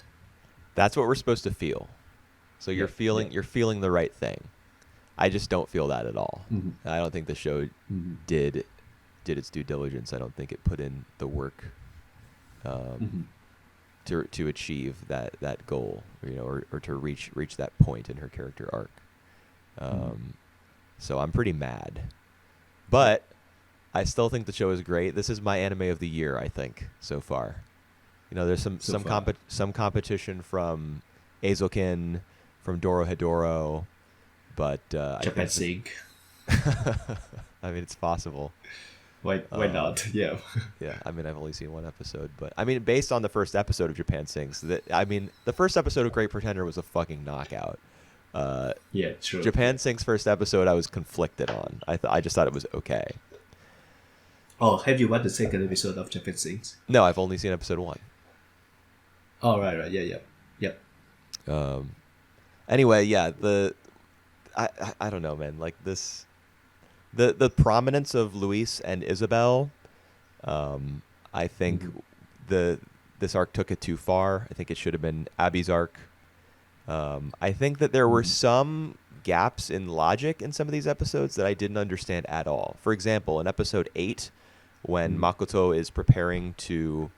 That's what we're supposed to feel. So Yeah, yeah. you're feeling the right thing. I just don't feel that at all. Mm-hmm. I don't think the show Mm-hmm. did its due diligence. I don't think it put in the work Mm-hmm. to achieve that goal, or to reach that point in her character arc. So I'm pretty mad, but I still think the show is great. This is my anime of the year, I think, so far. There's So far. some competition from Eizouken, from Dorohedoro, but I Japan think Sync. I mean, it's possible. Why not? Yeah. Yeah, I mean, I've only seen one episode, but I mean, based on the first episode of Japan Sings, the first episode of Great Pretender was a fucking knockout. Yeah, true. Japan Sings first episode, I was conflicted on. I just thought it was okay. Oh, have you watched the second episode of Japan Sings? No, I've only seen episode 1. Oh, right, yeah. Anyway, yeah, I don't know, man. Like this, the prominence of Luis and Isabel, I think this arc took it too far. I think it should have been Abby's arc. I think that there were some gaps in logic in some of these episodes that I didn't understand at all. For example, in episode 8, when Makoto is preparing to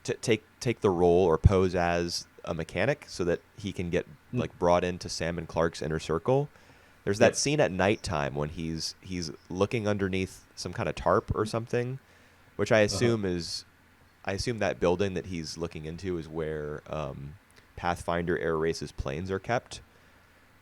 take the role or pose as a mechanic so that he can get like brought into Sam and Clark's inner circle. There's that scene at nighttime when he's looking underneath some kind of tarp or something, which I assume I assume that building that he's looking into is where Pathfinder Air Race's planes are kept.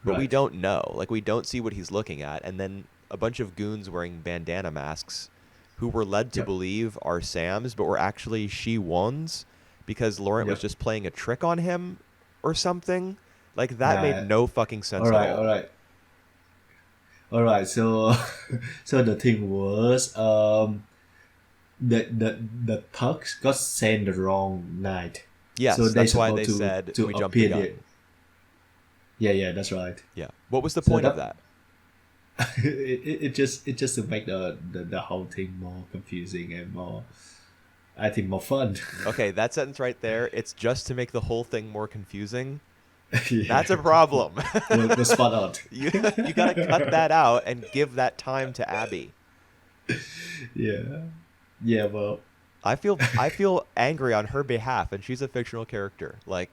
But we don't know. Like, we don't see what he's looking at. And then a bunch of goons wearing bandana masks who were led to believe are Sam's, but were actually Shi-Won's because Laurent was just playing a trick on him or something. Like, that made no fucking sense at all. All right. So, so the thing was, the thugs got sent the wrong night. Yes, so that's why they said we jumped the gun. Yeah, that's right. Yeah. What was the point of that? it just to make the whole thing more confusing and more, I think, more fun. Okay, that sentence right there, it's just to make the whole thing more confusing. Yeah. That's a problem. We'll spot out. You got to cut that out and give that time to Abby. Yeah, well, I feel angry on her behalf, and she's a fictional character. Like,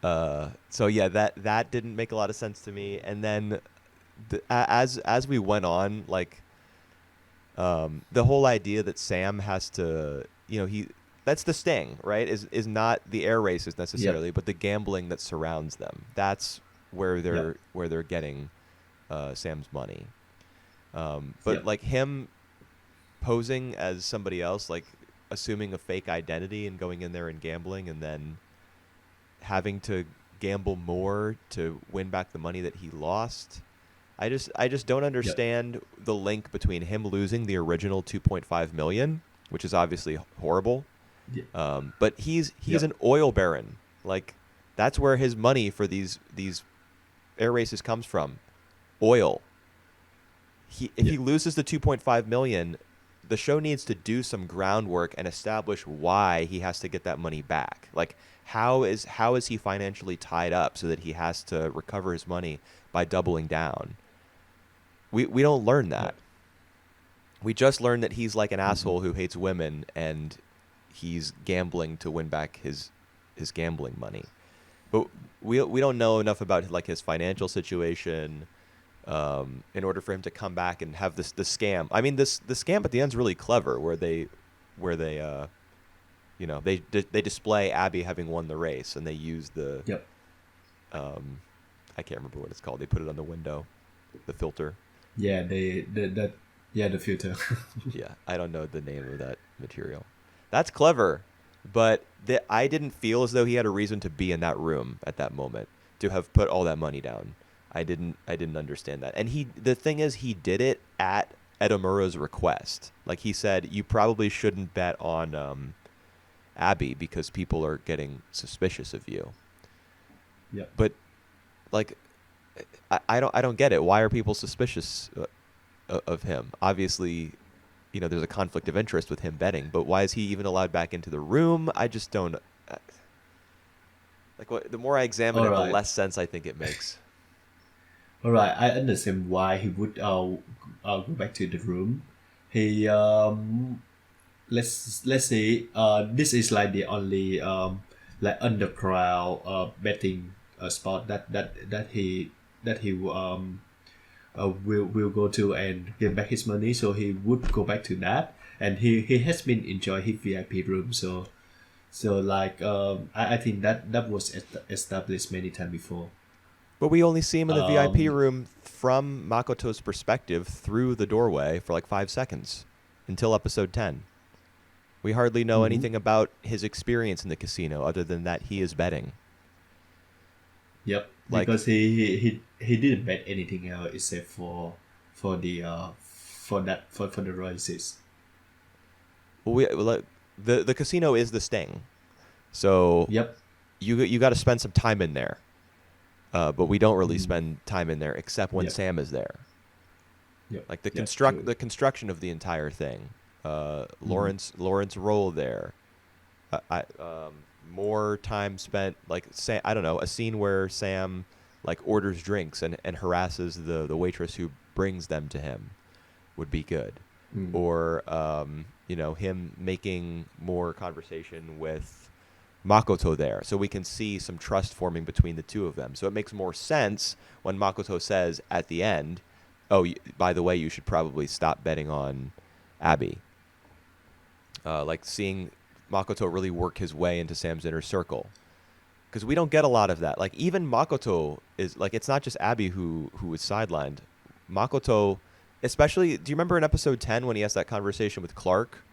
so yeah, that didn't make a lot of sense to me. And then, as we went on, like, the whole idea that Sam has to, that's the sting, right? Is not the air races necessarily, but the gambling that surrounds them. That's where they're getting Sam's money. But like him posing as somebody else, like assuming a fake identity and going in there and gambling, and then having to gamble more to win back the money that he lost. I just don't understand the link between him losing the original 2.5 million, which is obviously horrible. But he's an oil baron. Like, that's where his money for these air races comes from. Oil. If he loses the 2.5 million, the show needs to do some groundwork and establish why he has to get that money back. Like how is he financially tied up so that he has to recover his money by doubling down? We don't learn that. We just learn that he's like an asshole who hates women and he's gambling to win back his gambling money. But we don't know enough about like his financial situation in order for him to come back and have the scam. I mean, the scam at the end is really clever, where they they display Abby having won the race, and they use the I can't remember what it's called. They put it on the window, the filter. Yeah, the filter. Yeah, I don't know the name of that material. That's clever, but I didn't feel as though he had a reason to be in that room at that moment, to have put all that money down. I didn't understand that. And the thing is, he did it at Edamura's request. Like he said, you probably shouldn't bet on Abby because people are getting suspicious of you. Yeah. But like, I don't get it. Why are people suspicious of him? Obviously, there's a conflict of interest with him betting, but why is he even allowed back into the room? I just don't. The more I examine it, the less sense I think it makes. All right, I understand why he would go back to the room. He let's say this is like the only like underground betting spot that he will go to and get back his money. So he would go back to that, and he has been enjoying his VIP room. So like I think that was established many times before. But we only see him in the VIP room from Makoto's perspective through the doorway for like 5 seconds until episode 10. We hardly know anything about his experience in the casino other than that he is betting. Yep, because he didn't bet anything else except for the royalties. Well, the casino is the sting, so yep, you got to spend some time in there. But we don't really spend time in there except when Sam is there. Yep. Like the construction of the entire thing. Lawrence role there. More time spent like I don't know, a scene where Sam like orders drinks and harasses the waitress who brings them to him would be good. Or him making more conversation with Makoto there, so we can see some trust forming between the two of them. So it makes more sense when Makoto says at the end, "Oh, by the way, you should probably stop betting on Abby." Like seeing Makoto really work his way into Sam's inner circle, because we don't get a lot of that. Like even Makoto is like, it's not just Abby who is sidelined. Makoto, especially, do you remember in episode 10 when he has that conversation with Clark?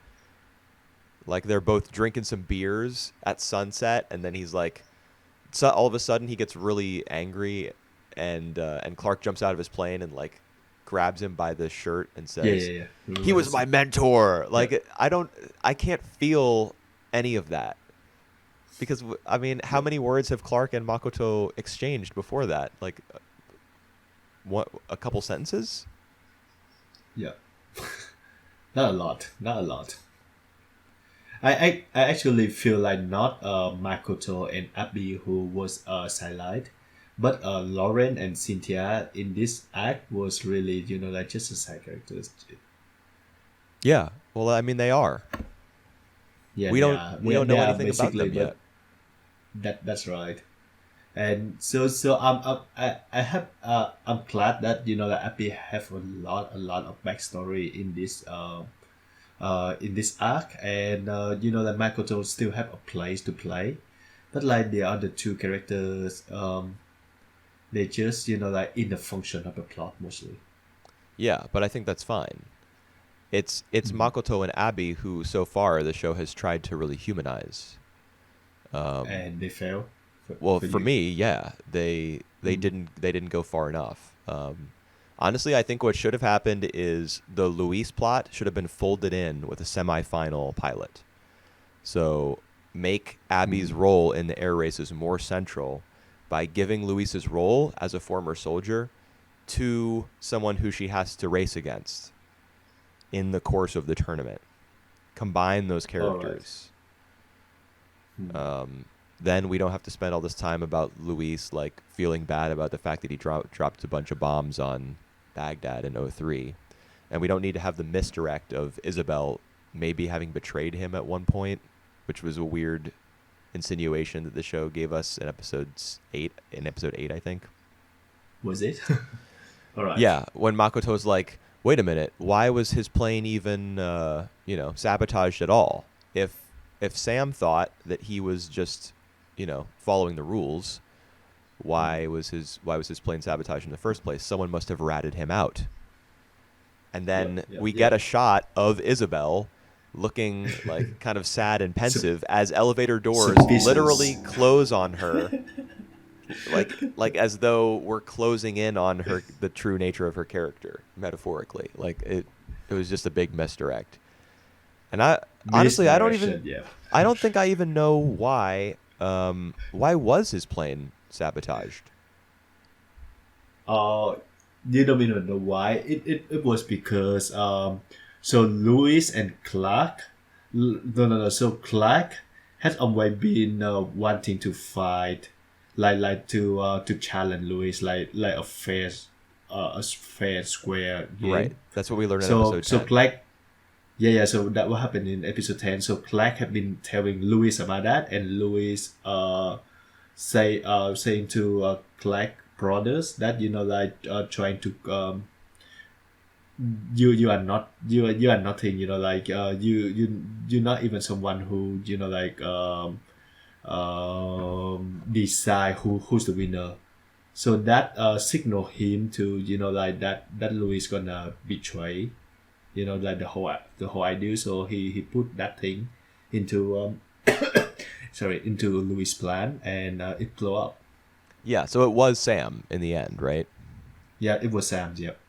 Like they're both drinking some beers at sunset, and then he's like, so all of a sudden he gets really angry, and Clark jumps out of his plane and like grabs him by the shirt and says, "He was my mentor." Like I can't feel any of that, because I mean, how many words have Clark and Makoto exchanged before that? Like what, a couple sentences? Yeah, not a lot. I actually feel like not Makoto and Abby who was sidelined, but Lauren and Cynthia in this act was really like just a side characters. Yeah, well, I mean they are. Yeah, we don't know anything about them yet. That's right. And so I'm glad that that Abby have a lot of backstory in this arc, and that Makoto still have a place to play, but like the other two characters, they just like in the function of the plot mostly. Yeah, but I think that's fine. It's Makoto and Abby who so far the show has tried to really humanize. And they fail. For me, yeah, they didn't go far enough. Honestly, I think what should have happened is the Luis plot should have been folded in with a semi-final pilot. So make Abby's role in the air races more central by giving Luis's role as a former soldier to someone who she has to race against. in the course of the tournament. Combine those All right. characters. Then we don't have to spend all this time about Luis like feeling bad about the fact that he dropped a bunch of bombs on Baghdad in '03. And we don't need to have the misdirect of Isabel maybe having betrayed him at one point, which was a weird insinuation that the show gave us in episode 8, I think. Was it? All right. Yeah, when Makoto's like, wait a minute, why was his plane even, sabotaged at all? If Sam thought that he was just, following the rules, why was his plane sabotaged in the first place? Someone must have ratted him out. And then we get a shot of Isabel looking like kind of sad and pensive as elevator doors Suspicious. literally close on her. like as though we're closing in on her, the true nature of her character, metaphorically. Like it was just a big misdirect. And honestly, I don't think I even know why was his plane sabotaged? You don't even know why. It was because so Lewis and Clark, no. So Clark has always been wanting to fight, to challenge Lewis, like a fair square game. Right. That's what we learned in So episode 10. so Clark, yeah. So that what happened in episode 10. So Clark had been telling Lewis about that, and Lewis saying to Clark brothers that trying to you are nothing, you're not even someone who decide who's the winner. So that signal him to that Louis gonna betray the whole idea. So he put that thing into into Louis' plan, and it blew up. Yeah, so it was Sam in the end, right? Yeah, it was Sam's. Yep.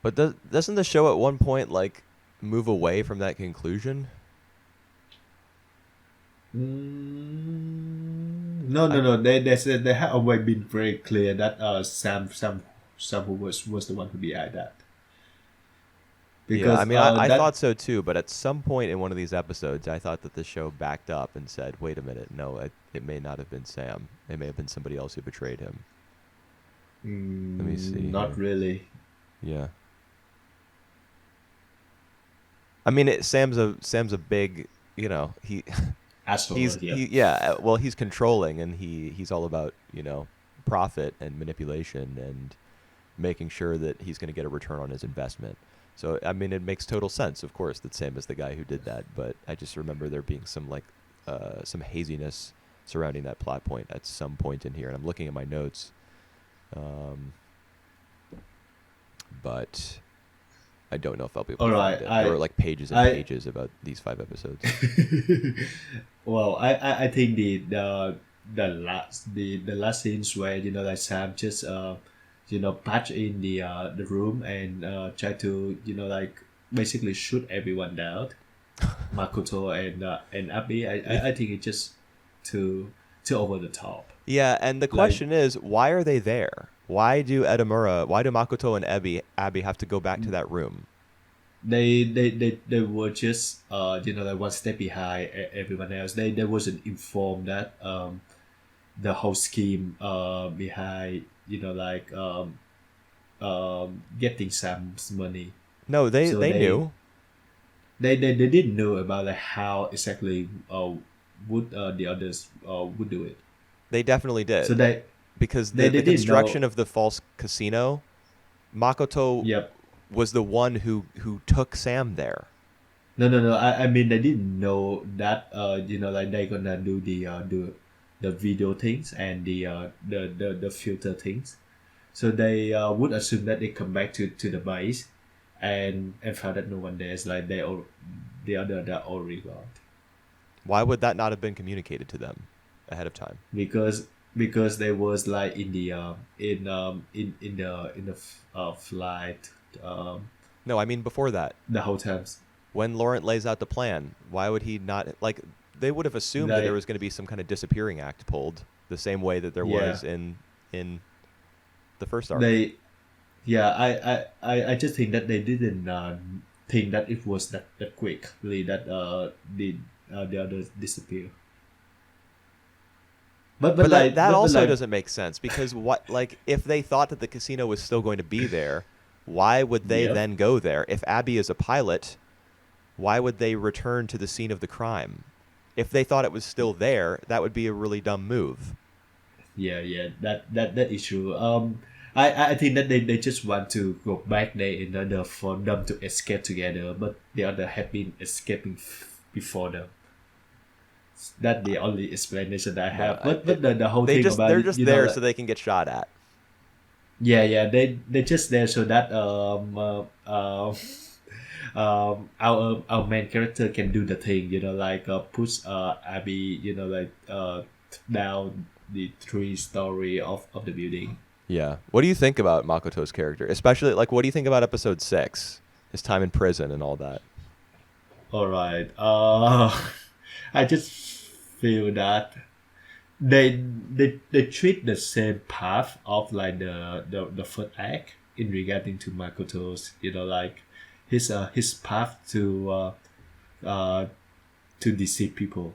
But doesn't the show at one point like move away from that conclusion? No. They have always been very clear that Sam who was the one who behind that. Because, yeah, I mean, I thought so too, but at some point in one of these episodes, I thought that the show backed up and said, wait a minute, no, it may not have been Sam. It may have been somebody else who betrayed him. Let me see. Not really. Yeah. I mean, Sam's a big, he asshole. He's controlling, and he's all about, profit and manipulation and making sure that he's going to get a return on his investment. So, I mean, it makes total sense, of course, that Sam is the guy who did that. But I just remember there being some haziness surrounding that plot point at some point in here. And I'm looking at my notes. But I don't know if I'll be able to find it. There were like pages and pages about these 5 episodes. Well, I think the last scenes where Sam just patch in the room and try to basically shoot everyone down, Makoto and Abby. I think it's just too over the top. Yeah, and the question is, why are they there? Why do Makoto and Abby have to go back to that room? They were just one step behind everyone else. They wasn't informed that the whole scheme behind getting Sam's money. No, they knew. They didn't know about how exactly would the others would do it. They definitely did. So because the construction of the false casino, Makoto was the one who took Sam there. No. I mean, they didn't know that they're gonna do the video things and the filter things. So they would assume that they come back to the base and found that no one there. It's like they're already gone. Why would that not have been communicated to them ahead of time? Because they was like in the flight. No, I mean before that. The hotels. When Laurent lays out the plan, why would he not they would have assumed that there was going to be some kind of disappearing act pulled the same way that there was in the first arc. I just think that they didn't think that it was that quickly that the others disappear. But Like that but also like doesn't make sense because what like if they thought that the casino was still going to be there, why would they yeah. then go there? If Abby is a pilot, why would they return to the scene of the crime? If they thought it was still there, that would be a really dumb move. Yeah, that is true. I think that they just want to go back there in order for them to escape together, but the other have been escaping before them. That's the only explanation I No, have. But the whole they thing just about they're it, just you know, there like, so they can get shot at. yeah, they just there so that our main character can do the thing, you know, like push Abby, you know, like down the 3 story of the building. Yeah. What do you think about Makoto's character? Especially like what do you think about episode 6? His time in prison and all that. All right. I just feel that they treat the same path of like the first act in regarding to Makoto's, you know, like his path uh to deceive people.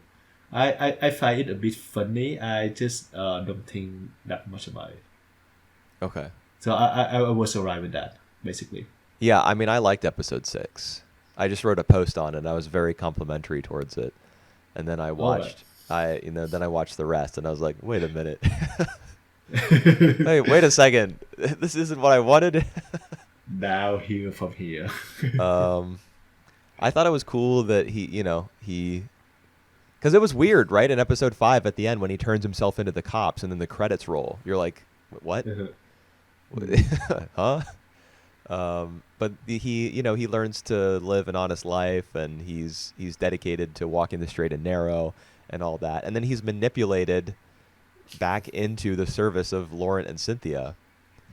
I find it a bit funny. I just don't think that much about it. Okay. So I was alright with that basically. Yeah, I mean I liked episode 6. I just wrote a post on it and I was very complimentary towards it. And then I All right. watched then I watched the rest and I was like, "Wait a minute." Hey, wait a second. This isn't what I wanted. Now here from here. um I thought it was cool that he because it was weird, right? In episode 5 at the end when he turns himself into the cops and then the credits roll. You're like, "What?" Huh? But he learns to live an honest life, and he's dedicated to walking the straight and narrow, and all that. And then he's manipulated back into the service of Laurent and Cynthia.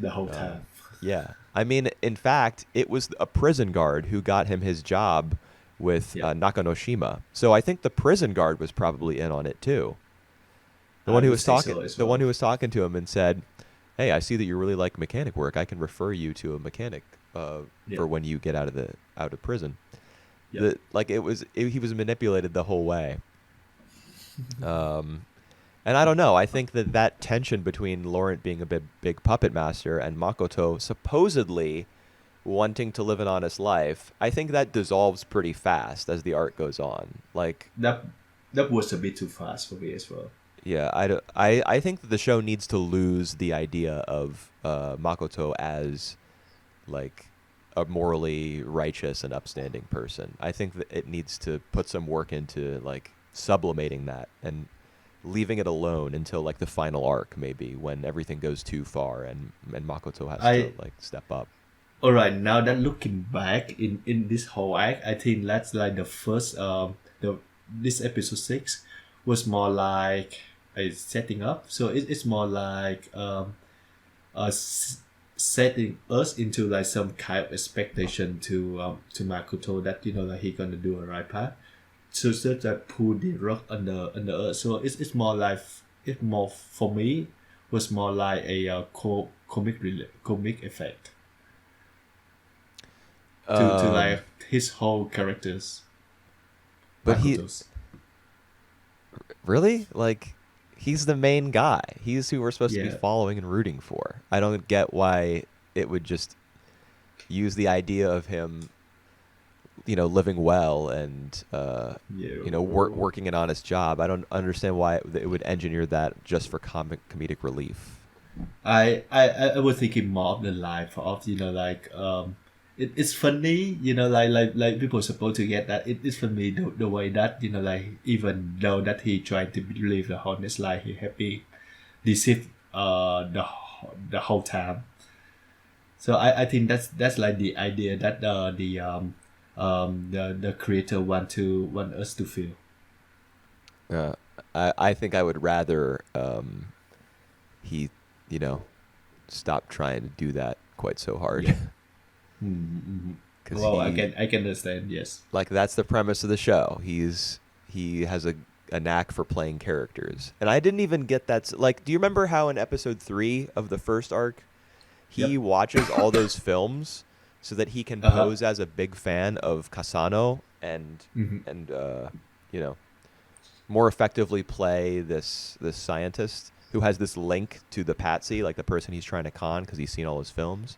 The whole time. Yeah, I mean, in fact, it was a prison guard who got him his job with Yeah. Nakanoshima. So I think the prison guard was probably in on it too. The I one who would was think talking, so as the one well. who was talking to him and said, "Hey, I see that you really like mechanic work. I can refer you to a mechanic Yeah. for when you get out of prison." Yeah. He was manipulated the whole way. And I don't know. I think that tension between Laurent being a big puppet master and Makoto supposedly wanting to live an honest life, I think that dissolves pretty fast as the arc goes on. Like, That was a bit too fast for me as well. yeah, I think that the show needs to lose the idea of Makoto as like a morally righteous and upstanding person. I think that it needs to put some work into like sublimating that and leaving it alone until like the final arc, maybe when everything goes too far and Makoto has to like step up. All right, now that looking back in this whole act, I think that's like the first the this episode 6 was more like a setting up. So it's more like setting us into like some kind of expectation to Makoto that, you know, like he gonna do a right path. So just like pull the rock under earth. So it's more like it's more for me was more like a comic effect to like his whole characters. But Makoto's. really, like, he's the main guy. He's who we're supposed to be Yeah. following and rooting for. I don't get why it would just use the idea of him, living well and working an honest job. I don't understand why it would engineer that just for comedic relief. I was thinking more of the life of, you know, like it's funny, you know, like people supposed to get that it's funny the way that, you know, like even though that he tried to live the honest life, he happy deceived the whole time. So I think that's like the idea that the creator want us to feel. I think I would rather he stop trying to do that quite so hard. Yeah. Well, I can understand. Yes. Like, that's the premise of the show. He has a knack for playing characters, and I didn't even get that. Like, do you remember how in episode 3 of the first arc he Yep. watches all those films so that he can Uh-huh. pose as a big fan of Kasano and Mhm. and you know, more effectively play this scientist who has this link to the patsy, like the person he's trying to con because he's seen all his films.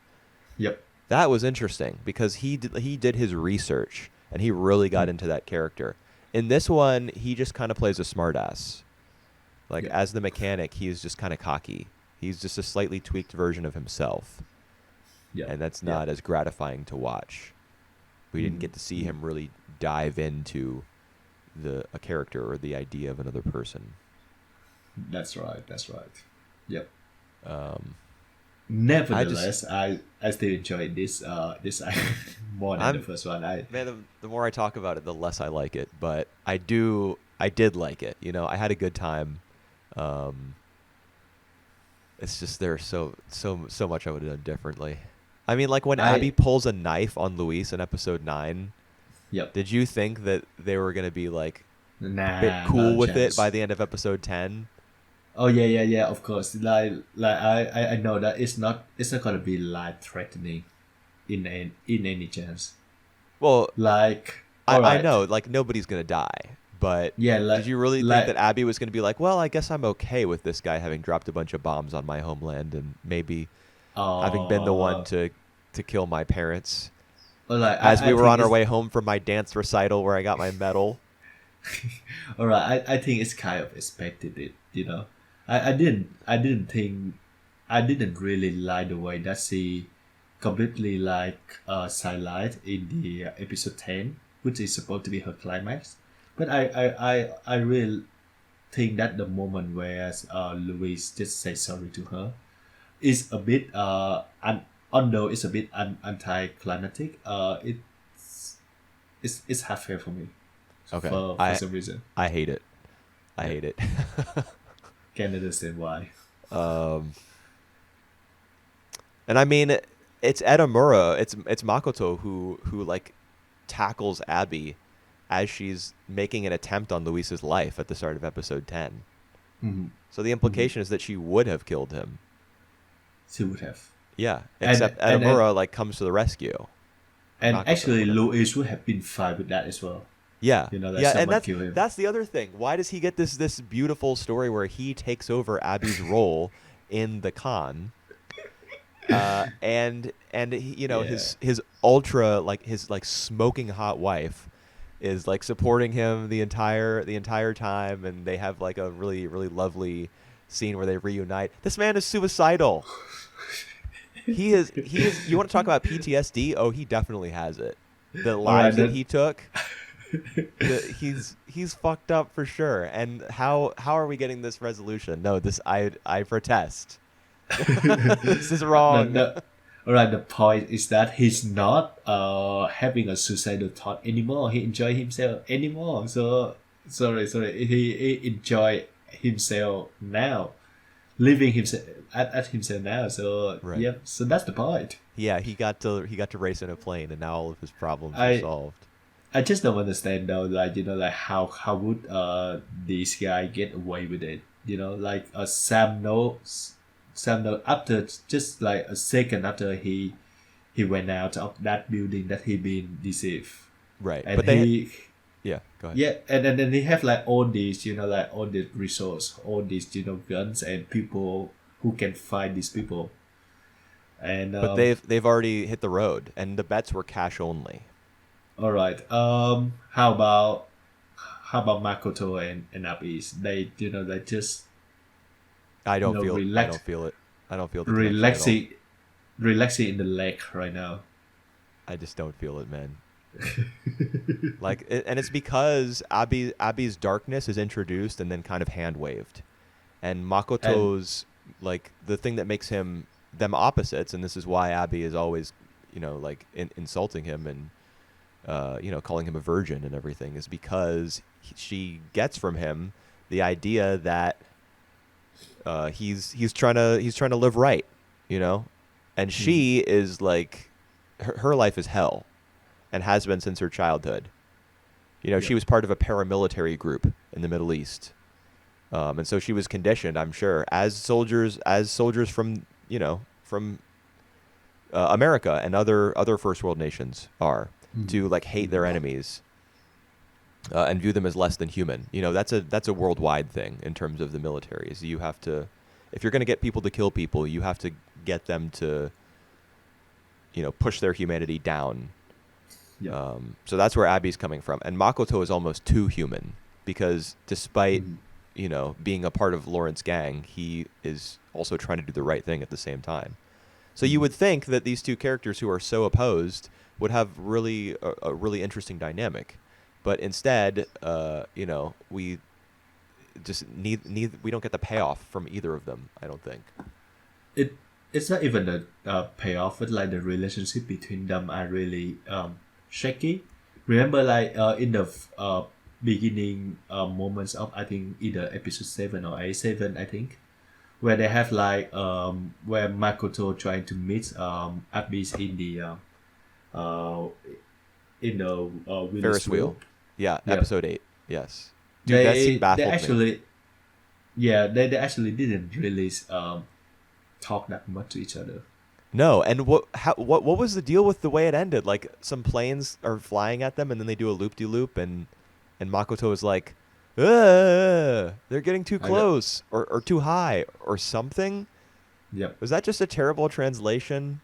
Yep. That was interesting because he did his research and he really got Mm. into that character. In this one, he just kind of plays a smartass. Like Yep. as the mechanic, he's just kind of cocky. He's just a slightly tweaked version of himself, Yep. and that's Yep. not as gratifying to watch. We didn't get to see him really dive into a character or the idea of another person. That's right. That's right. Yep. Um, Nevertheless, I still enjoy this more than the I'm first one. man, the more I talk about it, the less I like it. But I did like it. You know, I had a good time. Um, it's just there's so much I would have done differently. I mean, like when Abby I pulls a knife on Luis in episode 9, Yep. did you think that they were gonna be like a bit Nah, cool no with it by chance. the end of episode 10? Oh yeah. Of course. I know that it's not gonna be life threatening in any chance. Well, Like, all I right. know, like nobody's gonna die, but Yeah. did you really think Like that Abby was gonna be like, well, I guess I'm okay with this guy having dropped a bunch of bombs on my homeland and maybe having been the one uh to kill my parents like as we I were think on our it's way home from my dance recital where I got my medal. all right. I think it's kind of expected it. I didn't really like the way that she completely like sidelight in the episode 10, which is supposed to be her climax. But I really think that the moment where Louise just say sorry to her is a bit although it's a bit anticlimactic. It's half fair for me Okay, for some reason. I hate it. I Yeah. hate it. Can't understand why. um, and I mean, it's Edamura, it's Makoto who like tackles Abby as she's making an attempt on Luis's life at the start of episode 10. Mm-hmm. So the implication is that she would have killed him. She would have. Yeah, And except and and, Edamura like comes to the rescue. and Makoto, actually, whatever. Louis would have been fine with that as well. Yeah, That yeah, and someone kill him. that's the other thing. Why does he get this beautiful story where he takes over Abby's role in the con? And he, Yeah. his ultra like his like smoking hot wife is like supporting him the entire time, and they have like a really really lovely scene where they reunite. This man is suicidal. He is. You want to talk about PTSD? Oh, he definitely has it. The lives that then- he took. He's fucked up for sure. And how are we getting this resolution? No, I protest. This is wrong. All right. The point is that he's not having a suicidal thought anymore. He enjoy himself anymore. So sorry. He enjoy himself now, living himself at himself now. So Right. yeah. So that's the point. Yeah, he got to race in a plane, and now all of his problems are I solved. I just don't understand though, like like how would this guy get away with it? Like Sam knows after just like a second after he went out of that building that he been deceived, Right, and but yeah, go ahead. yeah, and then he have like all these like all the resource, all these guns and people who can fight these people, and But they've already hit the road, and the bets were cash only. all right. How about Makoto and Abis? They they just I don't feel. I relax, don't feel it. I don't feel the connection at all. relaxing in the lake right now. I just don't feel it, man. And it's because Abby's darkness is introduced and then kind of hand waved, and Makoto's like the thing that makes them opposites, and this is why Abby is always, like insulting him and calling him a virgin and everything, is because she gets from him the idea that he's trying to live right, and she is like her life is hell, and has been since her childhood. She was part of a paramilitary group in the Middle East, and so she was conditioned, I'm sure, as soldiers from from America and other first world nations are, to like hate their enemies and view them as less than human. You know, that's a worldwide thing in terms of the military. Is you have to, if you're going to get people to kill people, you have to get them to, you know, push their humanity down. Yeah. So that's where Abby's coming from, and Makoto is almost too human because despite Mhm. you know being a part of Lawrence gang, he is also trying to do the right thing at the same time. So you would think that these two characters who are so opposed would have really a really interesting dynamic, but instead, you know, we just need we don't get the payoff from either of them. I don't think. it it's not even the payoff, but like the relationship between them are really shaky. Remember, like in the beginning moments of, I think, either episode 7 or 8, 7, I think, where they have like where Makoto trying to meet Abyss uh in the Willis Ferris wheel, wheel. yeah, Yeah, episode 8, yes, dude, that scene they baffled me. actually, yeah, they actually didn't really talk that much to each other. No, and what was the deal with the way it ended? Like some planes are flying at them, and then they do a loop de loop, and Makoto is like, they're getting too I don't. close or too high or something. Yep. Was that just a terrible translation?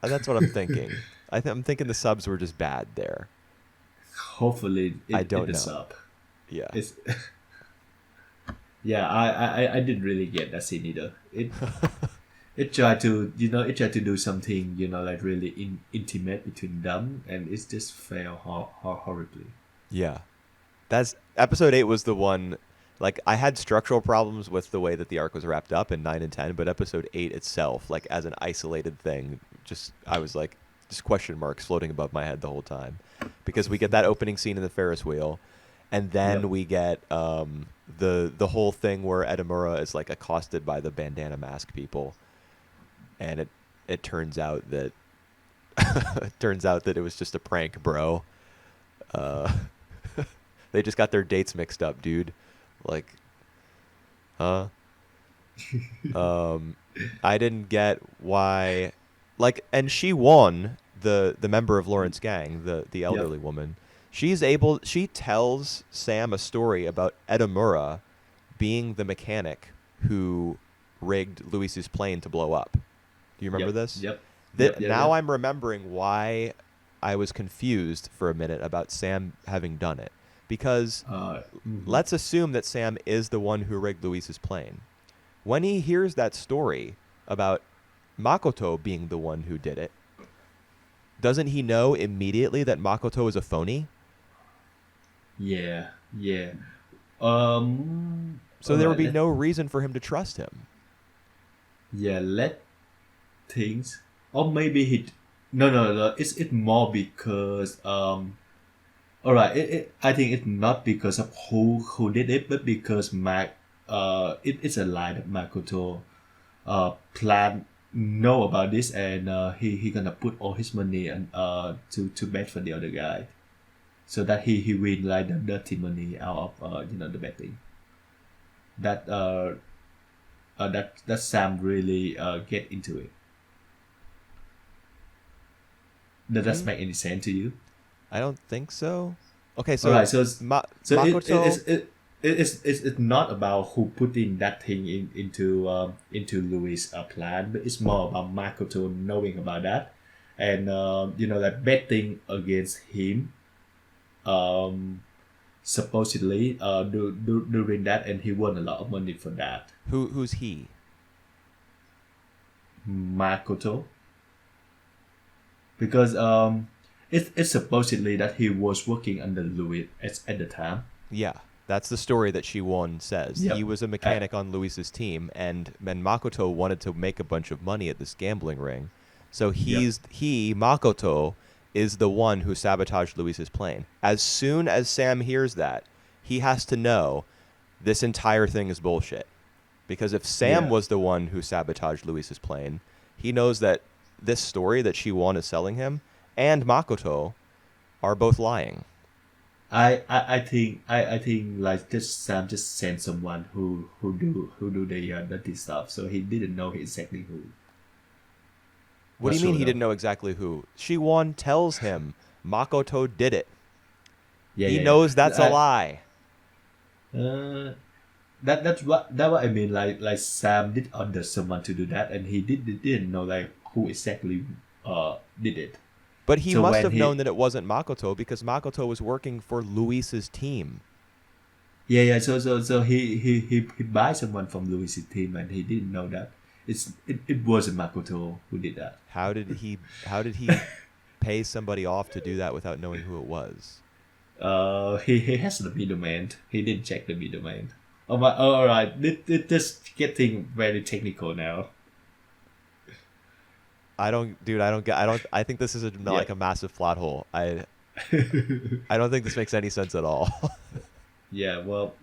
That's what I'm thinking. I'm thinking the subs were just bad there. Hopefully I it don't is know. up. Yeah. It's yeah. I didn't really get that scene either. It tried to, it tried to do something, like really intimate between them, and it just failed horribly. Yeah. That's episode 8 was the one. Like I had structural problems with the way that the arc was wrapped up in 9 and 10, but episode 8 itself, like as an isolated thing, just I was like just question marks floating above my head the whole time, because we get that opening scene in the Ferris wheel, and then Yep. we get the whole thing where Edamura is like accosted by the bandana mask people, and it turns out that it was just a prank, bro. Uh, they just got their dates mixed up, dude. Like, huh? Um, I didn't get why. Like, and she won the member of Lawrence gang, the Yep. elderly woman. She tells Sam a story about Edamura being the mechanic who rigged Luis's plane to blow up. Do you remember Yep. this? Yep. Yep. Yep. Now Yep. I'm remembering why I was confused for a minute about Sam having done it. Because Mhm. let's assume that Sam is the one who rigged Luis's plane. When he hears that story about Makoto being the one who did it, doesn't he know immediately that Makoto is a phony? Yeah. Yeah. So All there would right. be no reason for him to trust him. Yeah. Let things. Or maybe he. No. No. No. It's more because All right. I think it's not because of who did it, but because it's a lie that Makoto plan know about this, and he gonna put all his money and to bet for the other guy, so that he win like the dirty money out of the betting. That that Sam really get into it. Does that Hmm? make any sense to you? I don't think so. Okay, All so right, so Makoto. it's not about who put in that thing into Louis' plan, but it's more about Makoto knowing about that, and like betting against him, um, supposedly during that, and he won a lot of money for that. Who's he? Makoto, because it's supposedly that he was working under Louis at the time. Yeah, that's the story that Shiwon says. He Yep. was a mechanic on Luis's team, and Makoto wanted to make a bunch of money at this gambling ring. So Yep. Makoto, is the one who sabotaged Luis's plane. As soon as Sam hears that, he has to know this entire thing is bullshit. Because if Sam Yeah. was the one who sabotaged Luis's plane, he knows that this story that Shiwon is selling him and Makoto are both lying. I think like just Sam just sent someone who do the dirty stuff, so he didn't know exactly who. What Not do you mean sure he though. didn't know exactly who? Shiwon tells him Makoto did it. Yeah, He yeah, knows that's a yeah. lie. Uh, that what I mean. Like Sam did order someone to do that, and he didn't know like who exactly did it. But he So must when have known he that it wasn't Makoto because Makoto was working for Luis's team. yeah, so he buy someone from Louis' team, and he didn't know that it wasn't Makoto who did that. How did he pay somebody off to do that without knowing who it was? He has the middleman. He didn't check the middleman. Oh my! Oh, all right. This getting very technical now. I think this is Yeah. like a massive plot hole. I don't think this makes any sense at all. Yeah. Well,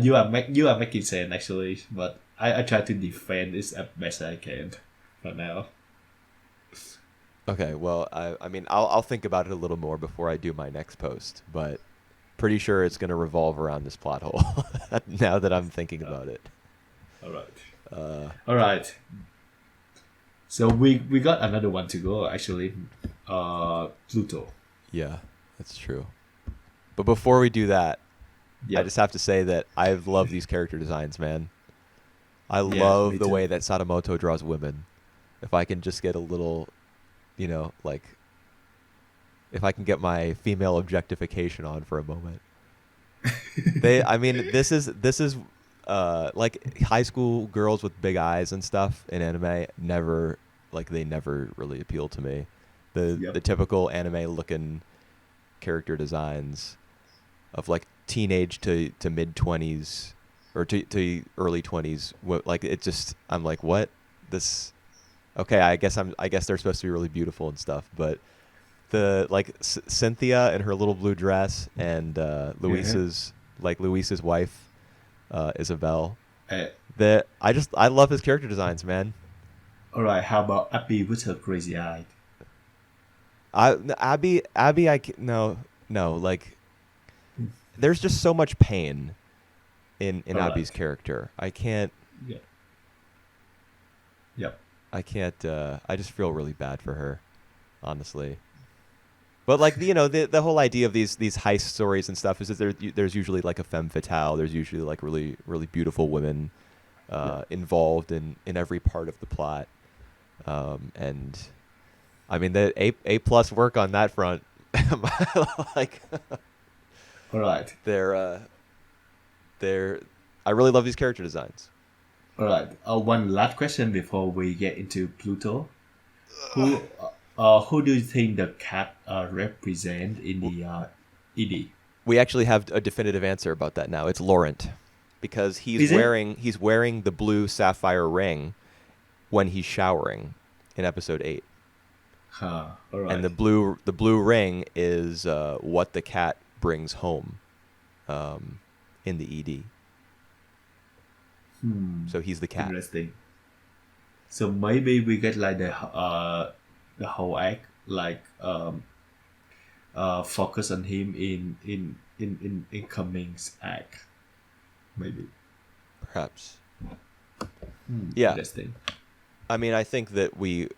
you are making sense actually, but I try to defend this as best I can for now. Okay, well, I mean, I'll think about it a little more before I do my next post, but pretty sure it's going to revolve around this plot hole now that I'm thinking about it. All right. Uh, All right. So we got another one to go actually. Pluto. yeah, that's true. But before we do that, I Yeah. just have to say that I love these character designs, man. I Yeah. Me love the too. way that Sadamoto draws women. If I can just get a little, like, if I can get my female objectification on for a moment. I mean, this is like high school girls with big eyes and stuff in anime they never really appeal to me. The Yep. typical anime looking character designs of like teenage to mid 20s or to early 20s, like it just, I'm like, what? This Okay, I guess they're supposed to be really beautiful and stuff, but the like Cynthia in her little blue dress and Yeah. Luis's wife, Isabel. Uh, I love his character designs, man. all right. How about Abby with her crazy eye? Abby, no, like there's just so much pain in All Abby's right. character. Yeah. Yep. I can't. I just feel really bad for her, honestly. But like the whole idea of these heist stories and stuff is that there's usually like a femme fatale. There's usually like really really beautiful women Yeah. involved in every part of the plot. And I mean the A plus work on that front. Like All right. they're I really love these character designs. All right. One last question before we get into Pluto. Who who do you think the cat represent in the ED? We actually have a definitive answer about that now. It's Laurent, because Is it? he's wearing the blue sapphire ring when he's showering in episode 8. Huh. All right. And the blue ring is what the cat brings home in the ED. So he's the cat. Interesting. So maybe we get like the whole act like focus on him in Cummings act. Maybe. Perhaps. Yeah. Interesting. I mean, I think that we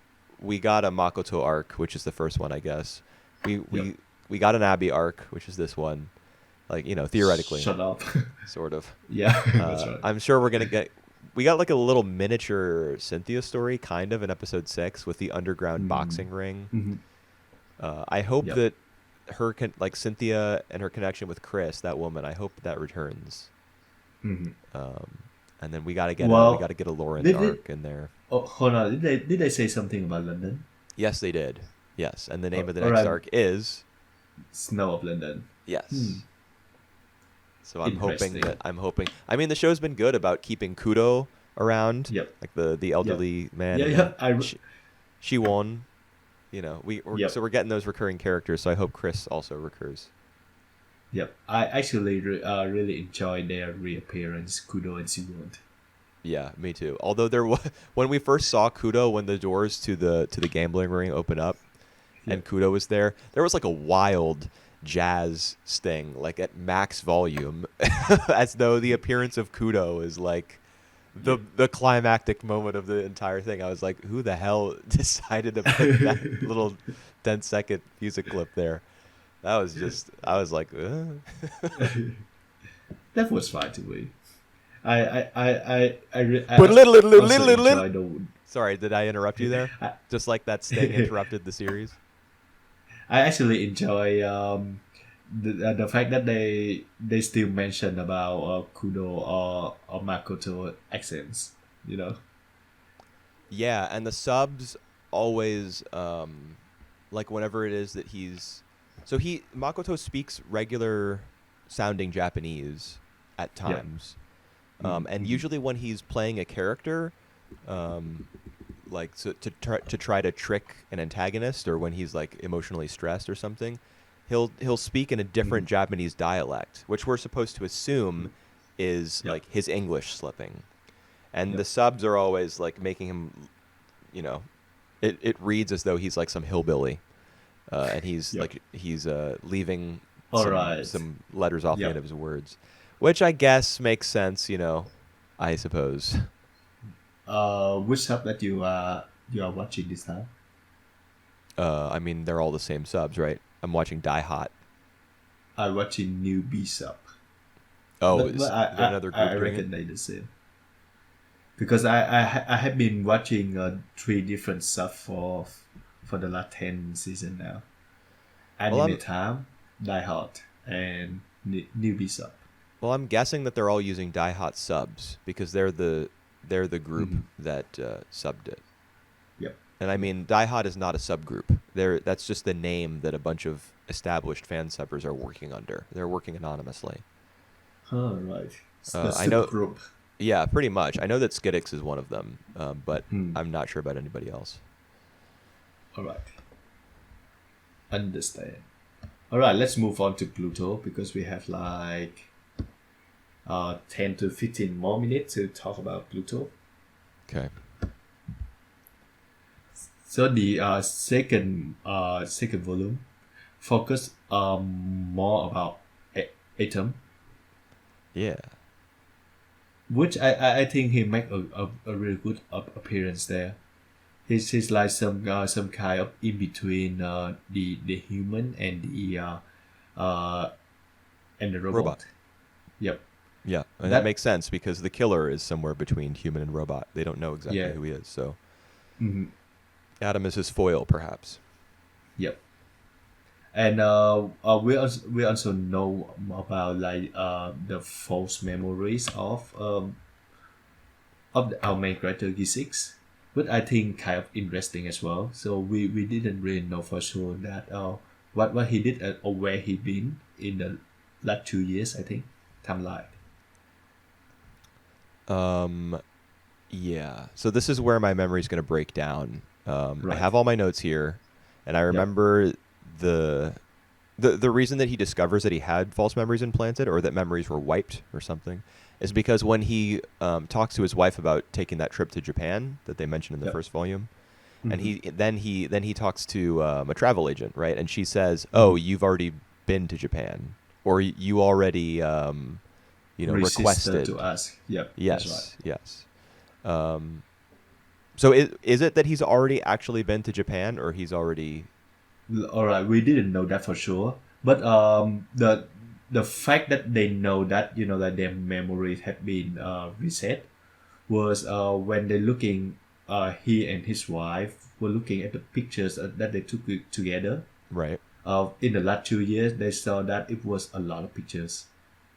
got a Makoto arc, which is the first one, I guess. We got an Abby arc, which is this one. Like, theoretically. Shut up. Sort of. Yeah, that's right. I'm sure we're gonna get. We got like a little miniature Cynthia story, kind of, in episode 6 with the underground boxing ring. Mm-hmm. I hope Yep. that like Cynthia and her connection with Chris, that woman, I hope that returns. Mm-hmm. And then we gotta get Well, a Lauren did- arc in there. Oh, hold on. Did they say something about London? Yes, they did. Yes, and the name of the all next right. arc is Snow of London. yes. So I'm hoping Interesting. I mean, the show's been good about keeping Kudo around, Yep. like the elderly man. Yeah, and yeah. then she won. Yep. So we're getting those recurring characters. So I hope Chris also recurs. Yep. I actually really enjoyed their reappearance, Kudo and Siwon. Yeah, me too. Although when we first saw Kudo, when the doors to the gambling ring open up, and Kudo was there was like a wild jazz sting, like at max volume, as though the appearance of Kudo is like the climactic moment of the entire thing. I was like, who the hell decided to put that little 10-second music clip there? That was just, I was like, That was fine to me. I But also enjoy the. Sorry, did I interrupt you there? I, Just like that sting interrupted the series? I actually enjoy the fact that they still mention about Kudo or Makoto accents. You know. Yeah, and the subs always, like whenever it is that Makoto speaks regular sounding Japanese at times. And usually when he's playing a character, like to try to trick an antagonist, or when he's like emotionally stressed or something, he'll speak in a different Japanese dialect, which we're supposed to assume is like his English slipping. And the subs are always like making him, you know, it reads as though he's like some hillbilly, and he's leaving some letters off the end of his words, which I guess makes sense, you know, I suppose. Which sub that you are watching this time? I mean, they're all the same subs, right? I'm watching Die Hot. I'm watching Newbie sub. Oh, but is there another group I doing reckon they the same. Because I have been watching 3 different subs for the last 10 season now. Anime Time, Die Hard, and Newbie sub. Well, I'm guessing that they're all using Die Hot subs because they're the group that subbed it. Yep. And I mean, Die Hot is not a subgroup. That's just the name that a bunch of established fan subbers are working under. They're working anonymously. Oh, right. I know. Group. Yeah, pretty much. I know that Skiddix is one of them, but I'm not sure about anybody else. All right. Understand. All right, let's move on to Pluto because we have like 10 to 15 more minutes to talk about Pluto. Okay. So the second volume focus more about Atom. Yeah. Which I think he make a really good appearance there. He's like some kind of in between the human and the robot. Yep. Yeah, and that makes sense because the killer is somewhere between human and robot. They don't know exactly who he is, so Adam is his foil, perhaps. Yep. And we also know about like the false memories of our main character G6, but I think kind of interesting as well. So we didn't really know for sure that what he did or where he been in the last 2 years. I think timeline. Yeah. So this is where my memory is going to break down. I Right. have all my notes here, and I remember the reason that he discovers that he had false memories implanted, or that memories were wiped or something, is because when he talks to his wife about taking that trip to Japan that they mentioned in the first volume, and he talks to a travel agent, right? And she says, "Oh, you've already been to Japan, or you already requested to us." Yep. Yes, That's right. yes. So is it that he's already actually been to Japan, or he's already? All right, we didn't know that for sure, but the fact that they know that that their memories had been reset was when they looking he and his wife were looking at the pictures that they took together. Right. In the last 2 years, they saw that it was a lot of pictures,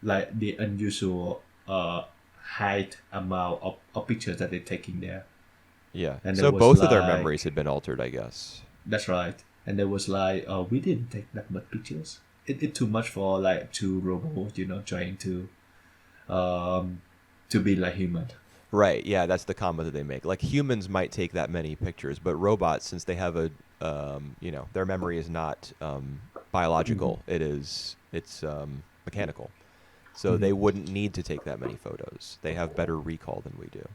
like the unusual height amount of pictures that they're taking there. Yeah. And so there was both of their like- memories had been altered, I guess. That's right. And there was like, we didn't take that much pictures. It too much for like 2 robots, trying to be like human. Right. Yeah, that's the comment that they make. Like humans might take that many pictures, but robots, since they have their memory is not biological. It's mechanical. So they wouldn't need to take that many photos. They have better recall than we do,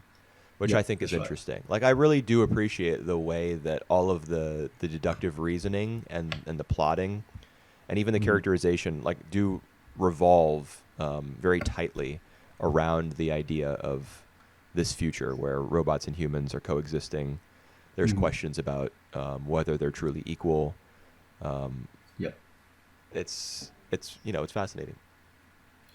which I think is interesting. Like I really do appreciate the way that all of the deductive reasoning and the plotting and even the characterization do revolve very tightly around the idea of this future where robots and humans are coexisting. There's questions about whether they're truly equal. Um, Yep. it's fascinating,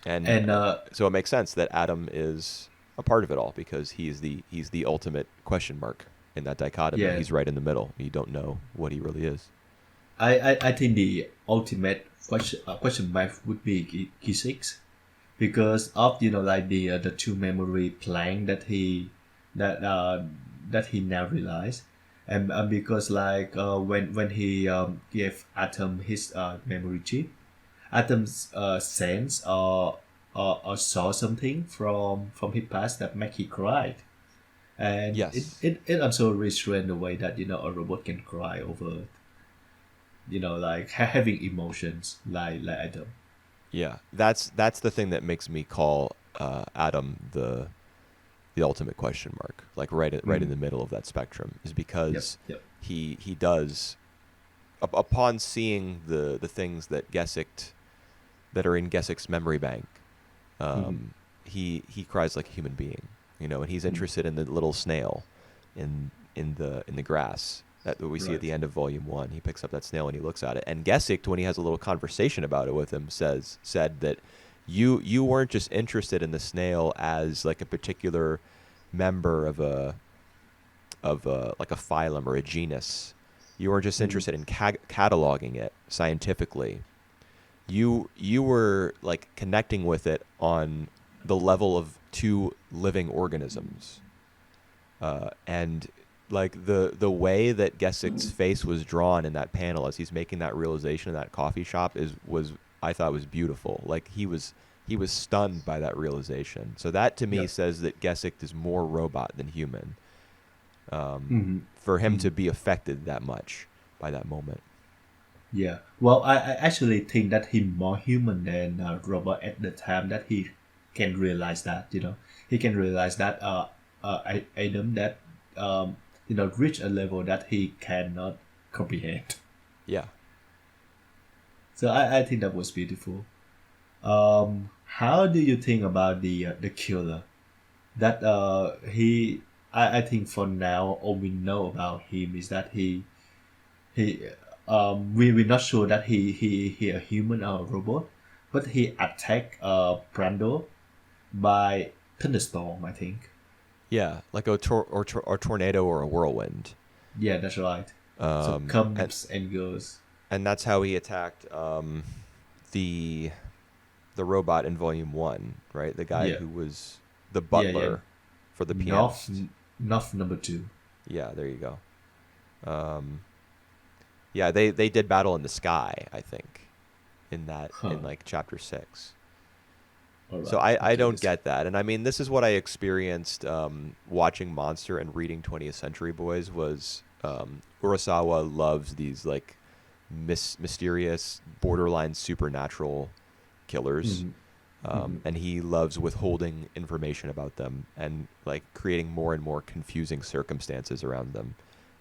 and And so it makes sense that Adam is a part of it all because he's the ultimate question mark in that dichotomy. yeah, He's right in the middle. You don't know what he really is. I think the ultimate question mark would be G6 because of like the two memory plank that uh, that he now realized, and because like when he gave Atom his memory chip, Atom's sense or saw something from his past that make he cry, and Yes. it also restrained the way that a robot can cry over like having emotions like Atom. Yeah, that's the thing that makes me call Adam the ultimate question mark, like right in the middle of that spectrum, is Yep, because yep. he does upon seeing the things that Gesicht that are in Gesicht's memory bank, Mm-hmm. he cries like a human being, and he's interested in the little snail in the grass that we see at the Right. end of Volume 1. He picks up that snail and he looks at it. And Gesicht, when he has a little conversation about it with him, said that you weren't just interested in the snail as like a particular member of like a phylum or a genus. You weren't just Mm-hmm. interested in cataloging it scientifically. You were like connecting with it on the level of two living organisms, and like the way that Gesicht's face was drawn in that panel as he's making that realization in that coffee shop was I thought was beautiful. Like he was stunned by that realization. So that to me Yep. says that Gesicht is more robot than human. Mm-hmm. For him Mm-hmm. to be affected that much by that moment. Yeah. Well, I actually think that he more human than Robert at the time that he can realize that he can realize that Adam that reach a level that he cannot comprehend. Yeah. So I think that was beautiful. How do you think about the killer? That I think for now all we know about him is that he we're not sure that he a human or a robot, but he attacked Brando by thunderstorm, I think. Yeah, like a tornado or a whirlwind. Yeah, that's right. So And comes and goes. that's how he attacked the the robot in Volume 1, right? The guy Yeah, who was the yeah. butler for the North pianist. North number two. Yeah, there you go. Um, yeah, they did battle in the sky, I think, in Huh. like chapter 6. All So right. I Okay. don't This. get that. And I mean, this is what I experienced watching Monster and reading 20th Century Boys was Urasawa loves these like mysterious, borderline supernatural killers. Mm-hmm. Mm-hmm. And he loves withholding information about them and like creating more and more confusing circumstances around them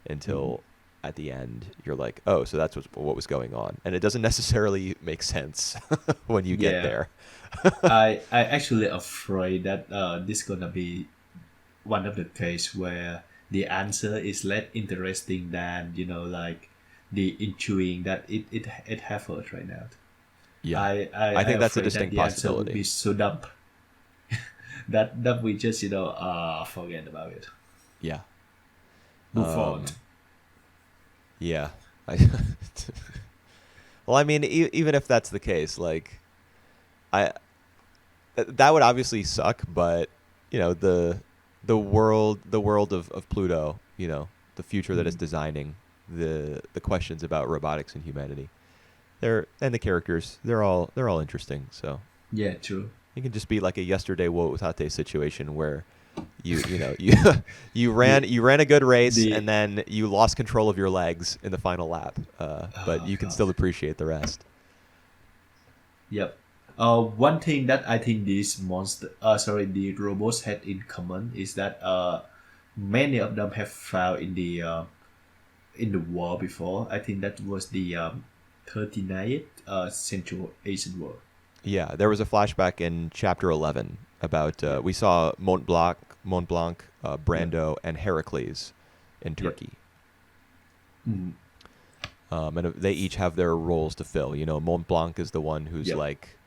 Mm-hmm. until at the end you're like, oh, so that's what was going on. And it doesn't necessarily make sense when you get Yeah. there. I actually afraid that this gonna be one of the case where the answer is less interesting than like the intriguing that it have us right now. Yeah. I I think that's a afraid that distinct the answer would possibility. be so dumb that we just forget about it, Yeah. move on. Yeah. I, well, I mean, even if that's the case, like, I that would obviously suck, but the world of Pluto, the future that it's Mm. designing, the questions about robotics and humanity, and the characters, they're all interesting. So Yeah, true. it can just be like a yesterday wo tate situation where you The you ran a good race the and then you lost control of your legs in the final lap, but oh you can god. still appreciate the rest. Yep. One thing that I think the robots had in common is that many of them have fought in the war before. I think that was the 39th Central Asian War. Yeah, there was a flashback in chapter 11 about we saw Mont Blanc, Brando, and Heracles in Yeah. Turkey. Mm. And they each have their roles to fill. You know, Mont Blanc is the one who's Yep. like,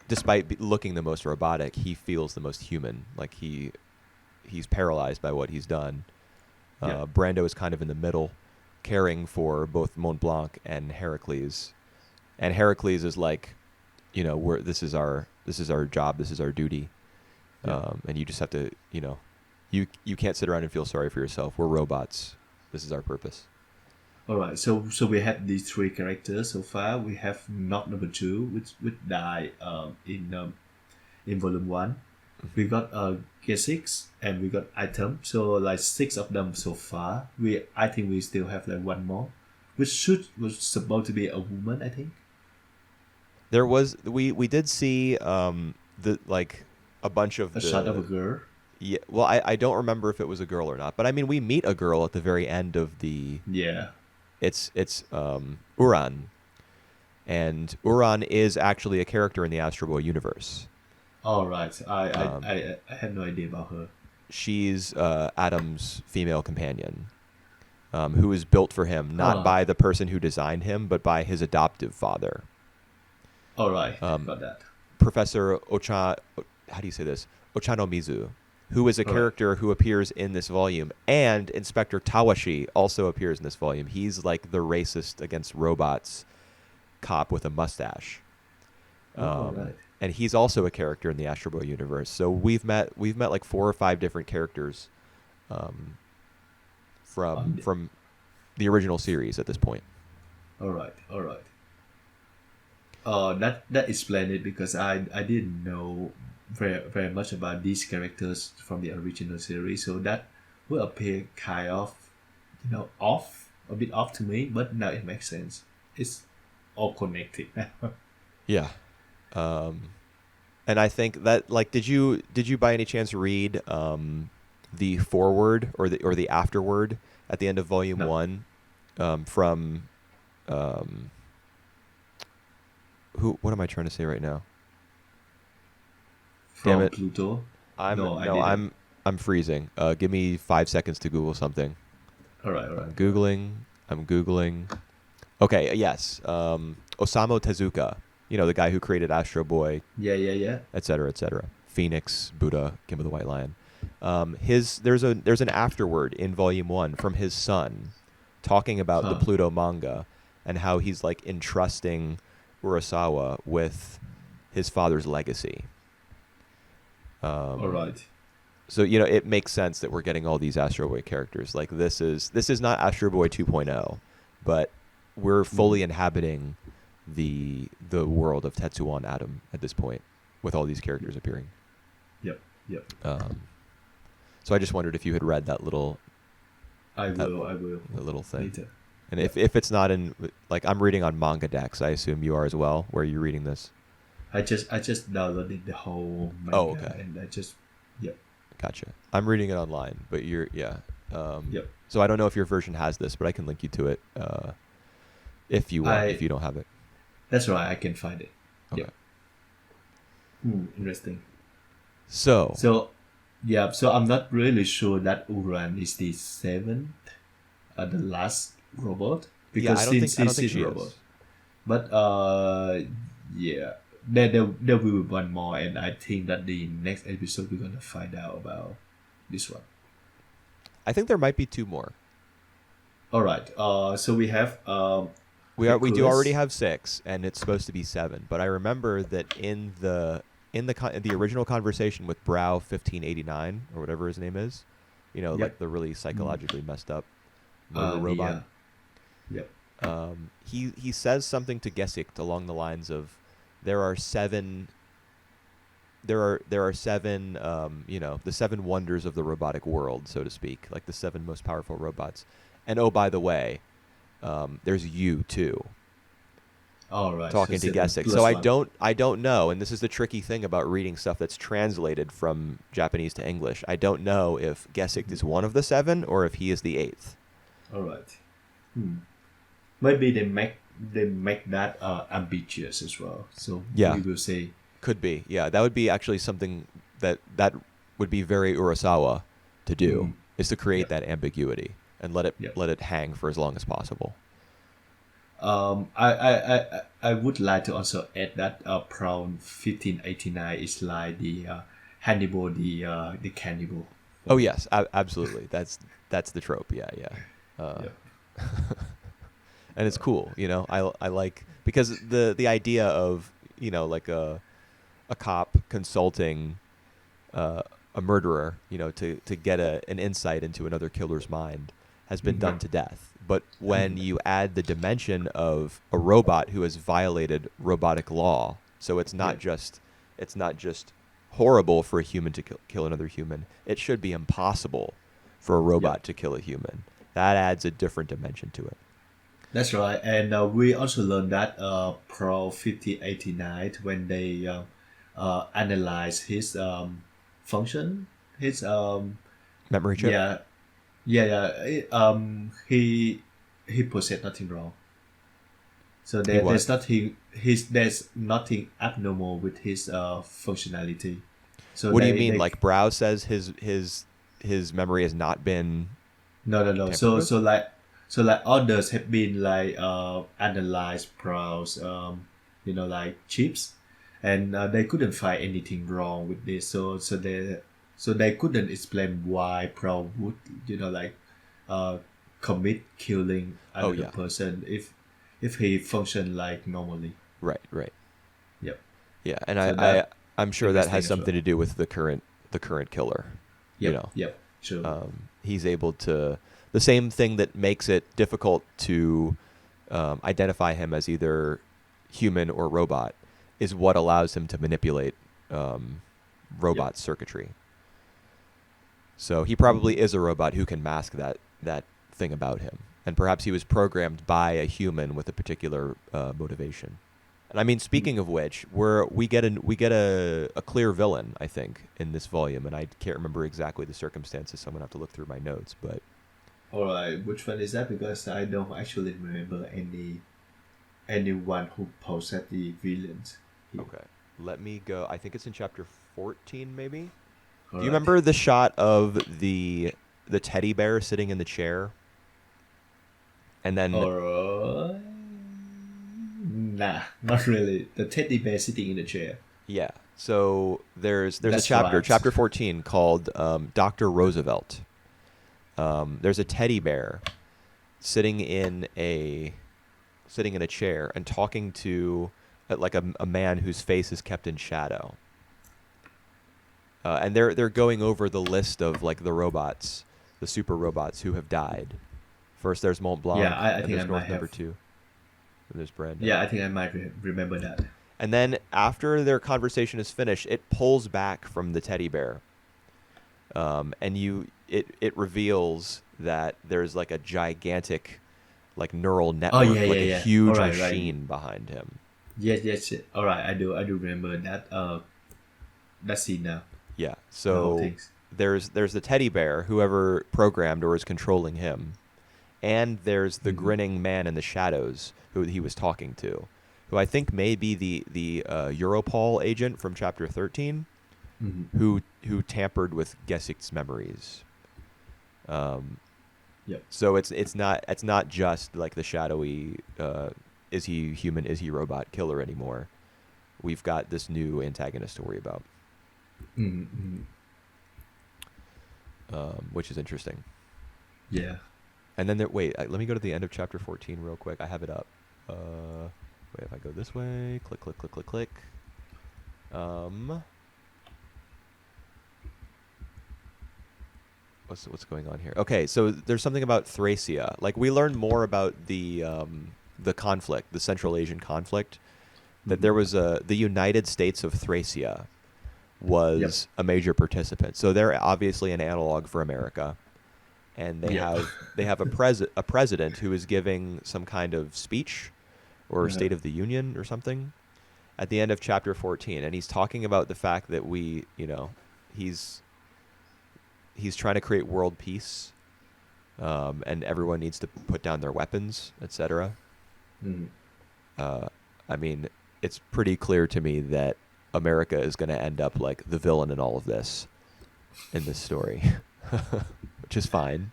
despite looking the most robotic, he feels the most human. Like he's paralyzed by what he's done. Yeah. Brando is kind of in the middle, caring for both Mont Blanc and Heracles. And Heracles is like, you know, this is our job, this is our duty, Yeah. and you just have to, you know, you can't sit around and feel sorry for yourself. We're robots. This is our purpose. All right. So we have these three characters so far. We have not number two, which died in volume one. We got G6 and we got item. So like six of them so far. I think we still have like one more, which was supposed to be a woman. I think. There was we did see the like a bunch of A shot of a girl. yeah. Well, I don't remember if it was a girl or not, but I mean we meet a girl at the very end of the. Yeah. It's Uran, and Uran is actually a character in the Astro Boy universe. All right. Um, I had no idea about her. She's Adam's female companion, who is built for him not Ah. by the person who designed him, but by his adoptive father, All right. Got that. Professor How do you say this? Ochanomizu, who is a All right. character who appears in this volume, and Inspector Tawashi also appears in this volume. He's like the racist against robots cop with a mustache. All right. And he's also a character in the Astro Boy universe. So we've met like 4 or 5 different characters from the original series at this point. All right. All right. That explains it because I didn't know very much about these characters from the original series, so that will appear kind of, a bit off to me, but now it makes sense. It's all connected now. Yeah. And I think that like did you by any chance read the foreword or the afterword at the end of volume No. 1 from what am I trying to say right now? Damn From it. Pluto. I didn't. I'm freezing. Give me 5 seconds to Google something. All right. I'm Googling. Okay, yes. Osamu Tezuka, you know, the guy who created Astro Boy, Yeah. et cetera, et cetera. Phoenix, Buddha, Kim of the White Lion. There's an afterword in volume 1 from his son talking about the Huh. Pluto manga and how he's like entrusting Urasawa with his father's legacy. All right. So, you know, it makes sense that we're getting all these Astro Boy characters. Like this is not Astro Boy 2.0, but we're fully inhabiting the world of Tetsuwan Atom at this point with all these characters appearing. Yep. So I just wondered if you had read that little I will the little thing. later. And if it's not in, like, I'm reading on Manga Dex, I assume you are as well. Where are you reading this? I just downloaded the whole manga. Oh, okay. And I just yep. Gotcha. I'm reading it online, but yeah. Yep. So I don't know if your version has this, but I can link you to it if you want, if you don't have it. That's right. I can find it. Okay. Yep. Interesting. So So I'm not really sure that Uran is the seventh, the last robot, because I don't think she's she a robot. is. But yeah, there will be one more, and I think that the next episode we're gonna find out about this one. I think there might be 2 more. All right. So we have We do Hercules. already have 6, and it's supposed to be 7. But I remember that in the original conversation with Brow 1589 or whatever his name is, you know, Yep. like the really psychologically messed up murder robot. Yeah. Yep. He says something to Gesicht along the lines of, there are 7, you know, the 7 wonders of the robotic world, so to speak, like the 7 most powerful robots. And oh, by the way, there's you too. All right. Talking to seven Gesicht. plus So one. I don't know, and this is the tricky thing about reading stuff that's translated from Japanese to English. I don't know if Gesicht is one of the 7 or if he is the 8th. All right. Maybe they make they make that ambitious as well. So Yeah. we will say, Could be. Yeah, that would be actually something that would be very Urasawa to do, is to create yeah, that ambiguity and let yeah. it hang for as long as possible. I would like to also add that Prowl 1589 is like the Hannibal, the cannibal. Oh yes, absolutely. That's the trope. Yeah, yeah. Yeah, And it's cool, you know. I like, because the idea of, you know, like a cop consulting a murderer, you know, to get an insight into another killer's mind has been done to death. But when you add the dimension of a robot who has violated robotic law, so it's not Yeah. just horrible for a human to kill another human. It should be impossible for a robot to kill a human. That adds a different dimension to it. That's right. And we also learned that Pro 5089, when they analyze his function, his Memory chip? yeah, he possessed nothing wrong. So He what? there's nothing abnormal with his functionality. So What do you mean? Like Brow says his memory has not been no. tampered with? So like others have been like analyzed Prow's like chips, and they couldn't find anything wrong with this. So they couldn't explain why Prow would uh commit killing Oh, another yeah. person if he functioned like normally. Right, right. Yep. Yeah, and So that I'm sure that has interesting as something well. to do with the current killer. You know, Yep. Sure. he's able to, the same thing that makes it difficult to identify him as either human or robot is what allows him to manipulate robot circuitry. So he probably is a robot who can mask that thing about him, and perhaps he was programmed by a human with a particular motivation. And I mean, speaking of which, we get a clear villain, I think, in this volume, and I can't remember exactly the circumstances, so I'm gonna have to look through my notes. But All right, which one is that? Because I don't actually remember anyone who possessed the villains. Here. okay, let me go. I think it's in chapter 14, maybe. All Do you right. remember the shot of the teddy bear sitting in the chair, and then All right. Nah, not really. The teddy bear sitting in the chair. yeah. So there's a That's chapter, right. chapter 14, called Dr. Roosevelt. There's a teddy bear sitting in a chair and talking to like a man whose face is kept in shadow. And they're going over the list of like the robots, the super robots who have died. First there's Mont Blanc, Yeah, I and think I there's might North Number have. 2, and there's Brandon. Yeah, I think I might remember that. And then after their conversation is finished, it pulls back from the teddy bear, and it reveals that there's like a gigantic, like neural network, like a Yeah. huge All right, machine behind him. Yes. All right, I do remember that that scene now. Yeah. The whole So things. there's the teddy bear, whoever programmed or is controlling him, and there's the grinning man in the shadows who he was talking to, who I think may be the Europol agent from chapter 13, who tampered with Gesicht's memories. Yep. So it's not just like the shadowy is he human, is he robot killer anymore. We've got this new antagonist to worry about, which is interesting. Yeah. And then let me go to the end of chapter 14 real quick. I have it up. Wait, if I go this way, click. What's going on here? Okay, so there's something about Thracia. Like, we learned more about the conflict, the Central Asian conflict. That there was the United States of Thracia was a major participant. So they're obviously an analog for America, and they have a president who is giving some kind of speech or State of the Union or something at the end of chapter 14, and he's talking about the fact that he's trying to create world peace, and everyone needs to put down their weapons, etc. I mean, it's pretty clear to me that America is going to end up like the villain in all of this, in this story, which is fine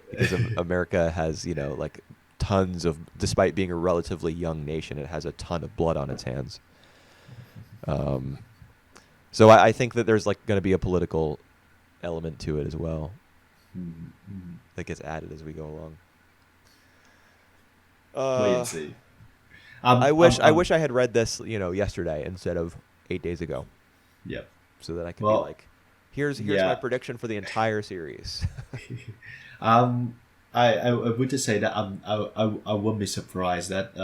because America has, like tons of, despite being a relatively young nation, it has a ton of blood on its hands. So I think that there's like going to be a political element to it as well that gets added as we go along. Wait and see. I wish I had read this, yesterday instead of 8 days ago, Yep. so that I could be Well, like, here's yeah. my prediction for the entire series. I would just say that I won't be surprised that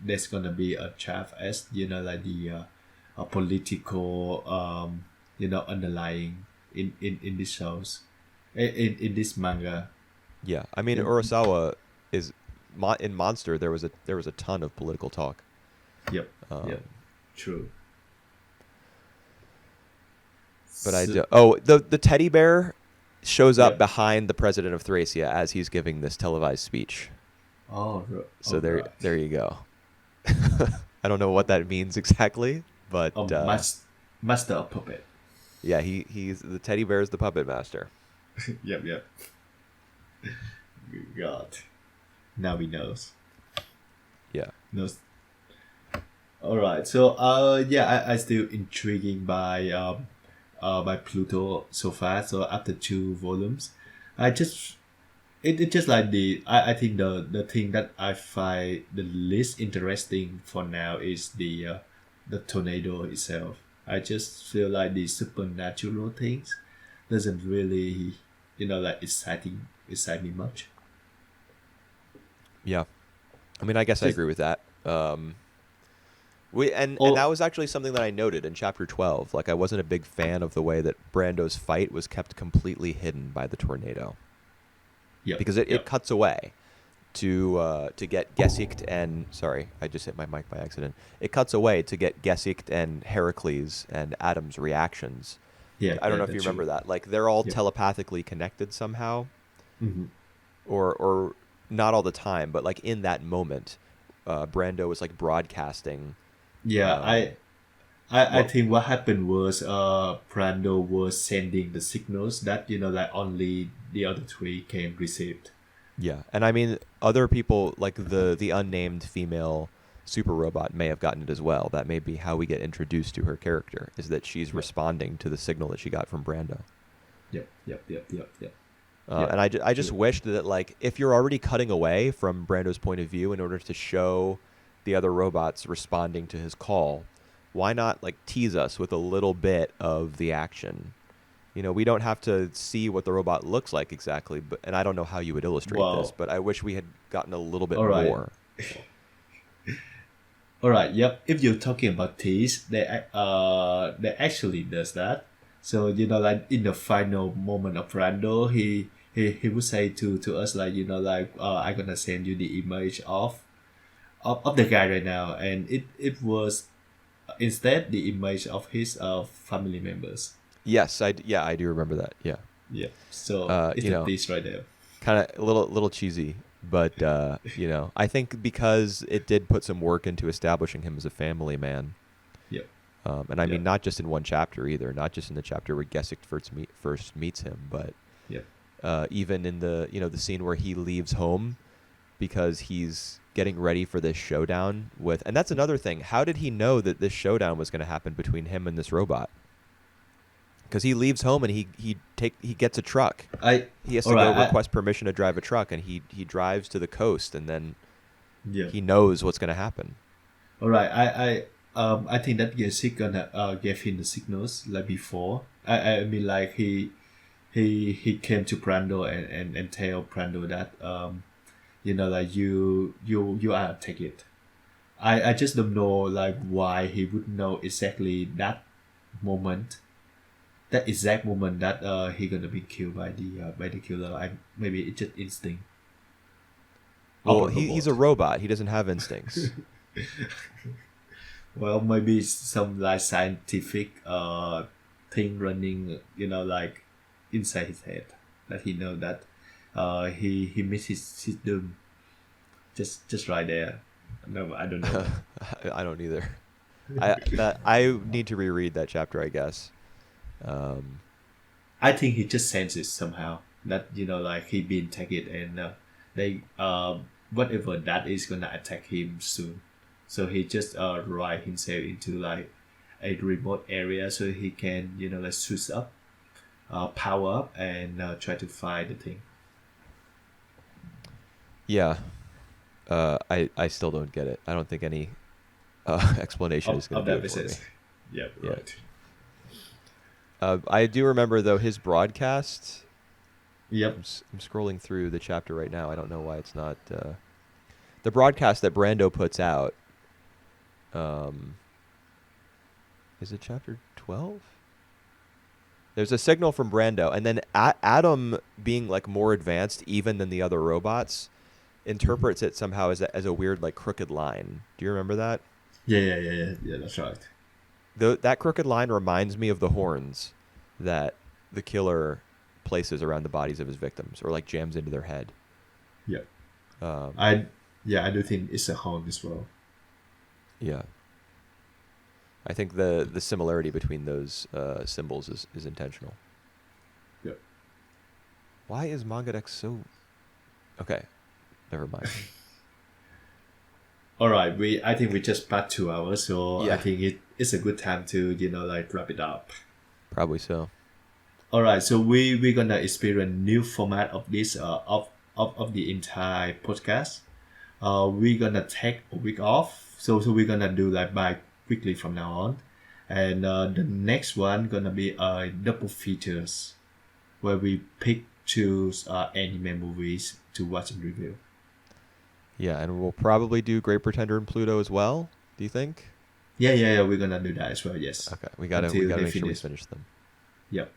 there's gonna be a chapter as like the a political underlying in these shows in this manga. Yeah, I mean, Yeah. Urasawa is in Monster. There was a ton of political talk. Yep. Yep. True. But I So- do. Oh, the teddy bear shows up Yeah. behind the president of Thracia as he's giving this televised speech. Oh, So oh, there right. there you go. I don't know what that means exactly, but Master of puppet. yeah, he's the teddy bear is the puppet master. Yep. Yep. God. Now he knows. Yeah. Knows. All right. So I still intriguing by Pluto so far. So after 2 volumes, I just it just like I think the thing that I find the least interesting for now is the tornado itself. I just feel like the supernatural things doesn't really like excite me much. Yeah. I mean, I guess I Just- agree with that. And Oh. that was actually something that I noted in chapter 12. Like, I wasn't a big fan of the way that Brando's fight was kept completely hidden by the tornado. Yep. Because it Yep. cuts away to get Gesicht and, sorry, I just hit my mic by accident. It cuts away to get Gesicht and Heracles and Adam's reactions. Yeah. I don't know if you remember that. Like, they're all Yep. telepathically connected somehow, Mm-hmm. or not all the time, but like in that moment, Brando was like broadcasting. Yeah, I Well- think what happened was Brando was sending the signals that like only the other 3 can receive. Yeah, and I mean, other people like the unnamed female super robot may have gotten it as well. That may be how we get introduced to her character, is that she's Yeah. responding to the signal that she got from Brando. Yep. Yeah. And I just wished that, like, if you're already cutting away from Brando's point of view in order to show the other robots responding to his call, why not like tease us with a little bit of the action? We don't have to see what the robot looks like exactly, and I don't know how you would illustrate this, Well- but I wish we had gotten a little bit All right. more. All right. Yep. If you're talking about tease, they actually does that. So like in the final moment of Brando, he would say to us like I'm gonna send you the image of the guy right now, and it was instead the image of his family members. Yes, I do remember that. Yeah, Yeah. So it's you a know, tease right there. kind of a little cheesy, but I think because it did put some work into establishing him as a family man. Yep. And I mean, Yeah. not just in one chapter either, not just in the chapter where Gesicht first meets him, but Yep. even in the the scene where he leaves home because he's getting ready for this showdown with, and that's another thing. How did he know that this showdown was going to happen between him and this robot? Because he leaves home and he gets a truck. He has to Alright, go request permission to drive a truck, and he drives to the coast, and then Yeah. he knows what's going to happen. All right. I think that Gesik gonna gave him the signals like before. I mean like he came to Brando and tell Brando that like you are a ticket. I just don't know like why he would know exactly that moment. That exact moment that he gonna be killed by the killer. Maybe it's just instinct. Well, Or he's a robot. He doesn't have instincts. Well, maybe some like scientific thing running, like inside his head that he know that he missed his doom. Just right there. No, I don't know that. I don't either. I need to reread that chapter, I guess. Um, I think he just senses somehow that like he been tagged and they whatever that is gonna attack him soon. So he just ride himself into like a remote area so he can like switch up, power up, and try to find the thing. yeah. I still don't get it. I don't think any explanation is going Of to do that it for me. business. Yeah, Yeah. right. I do remember though his broadcast. Yep. I'm scrolling through the chapter right now. I don't know why it's not the broadcast that Brando puts out. Um, is it chapter 12? There's a signal from Brando, and then Adam, being like more advanced even than the other robots, interprets it somehow as a weird like crooked line. Do you remember that? Yeah. That's right. That crooked line reminds me of the horns that the killer places around the bodies of his victims, or like jams into their head. Yep. Um, I do think it's a horn as well. yeah. I think the similarity between those symbols is intentional. Yep. Why is Mangadex so... Okay, never mind. All right, I think we just passed 2 hours, so I Yeah. think it's a good time to like wrap it up. Probably so. All right, so we're gonna experience new format of this of the entire podcast. We're gonna take a week off, so we're gonna do like by quickly from now on, and the next one gonna be double features, where we choose anime movies to watch and review. Yeah, and we'll probably do Great Pretender and Pluto as well. Do you think? Yeah, we're gonna do that as well. Yes. Okay, we gotta Until they make sure we finish. finish them. Yep.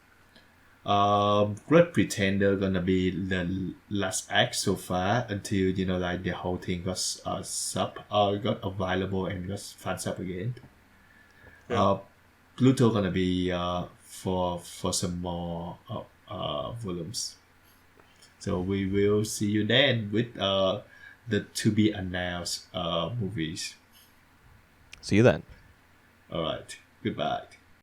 Great Pretender gonna be the last act so far until like the whole thing got got available and got fans up again. Yeah. Pluto gonna be for some more volumes. So we will see you then with the to be announced movies. See you then. All right. Goodbye.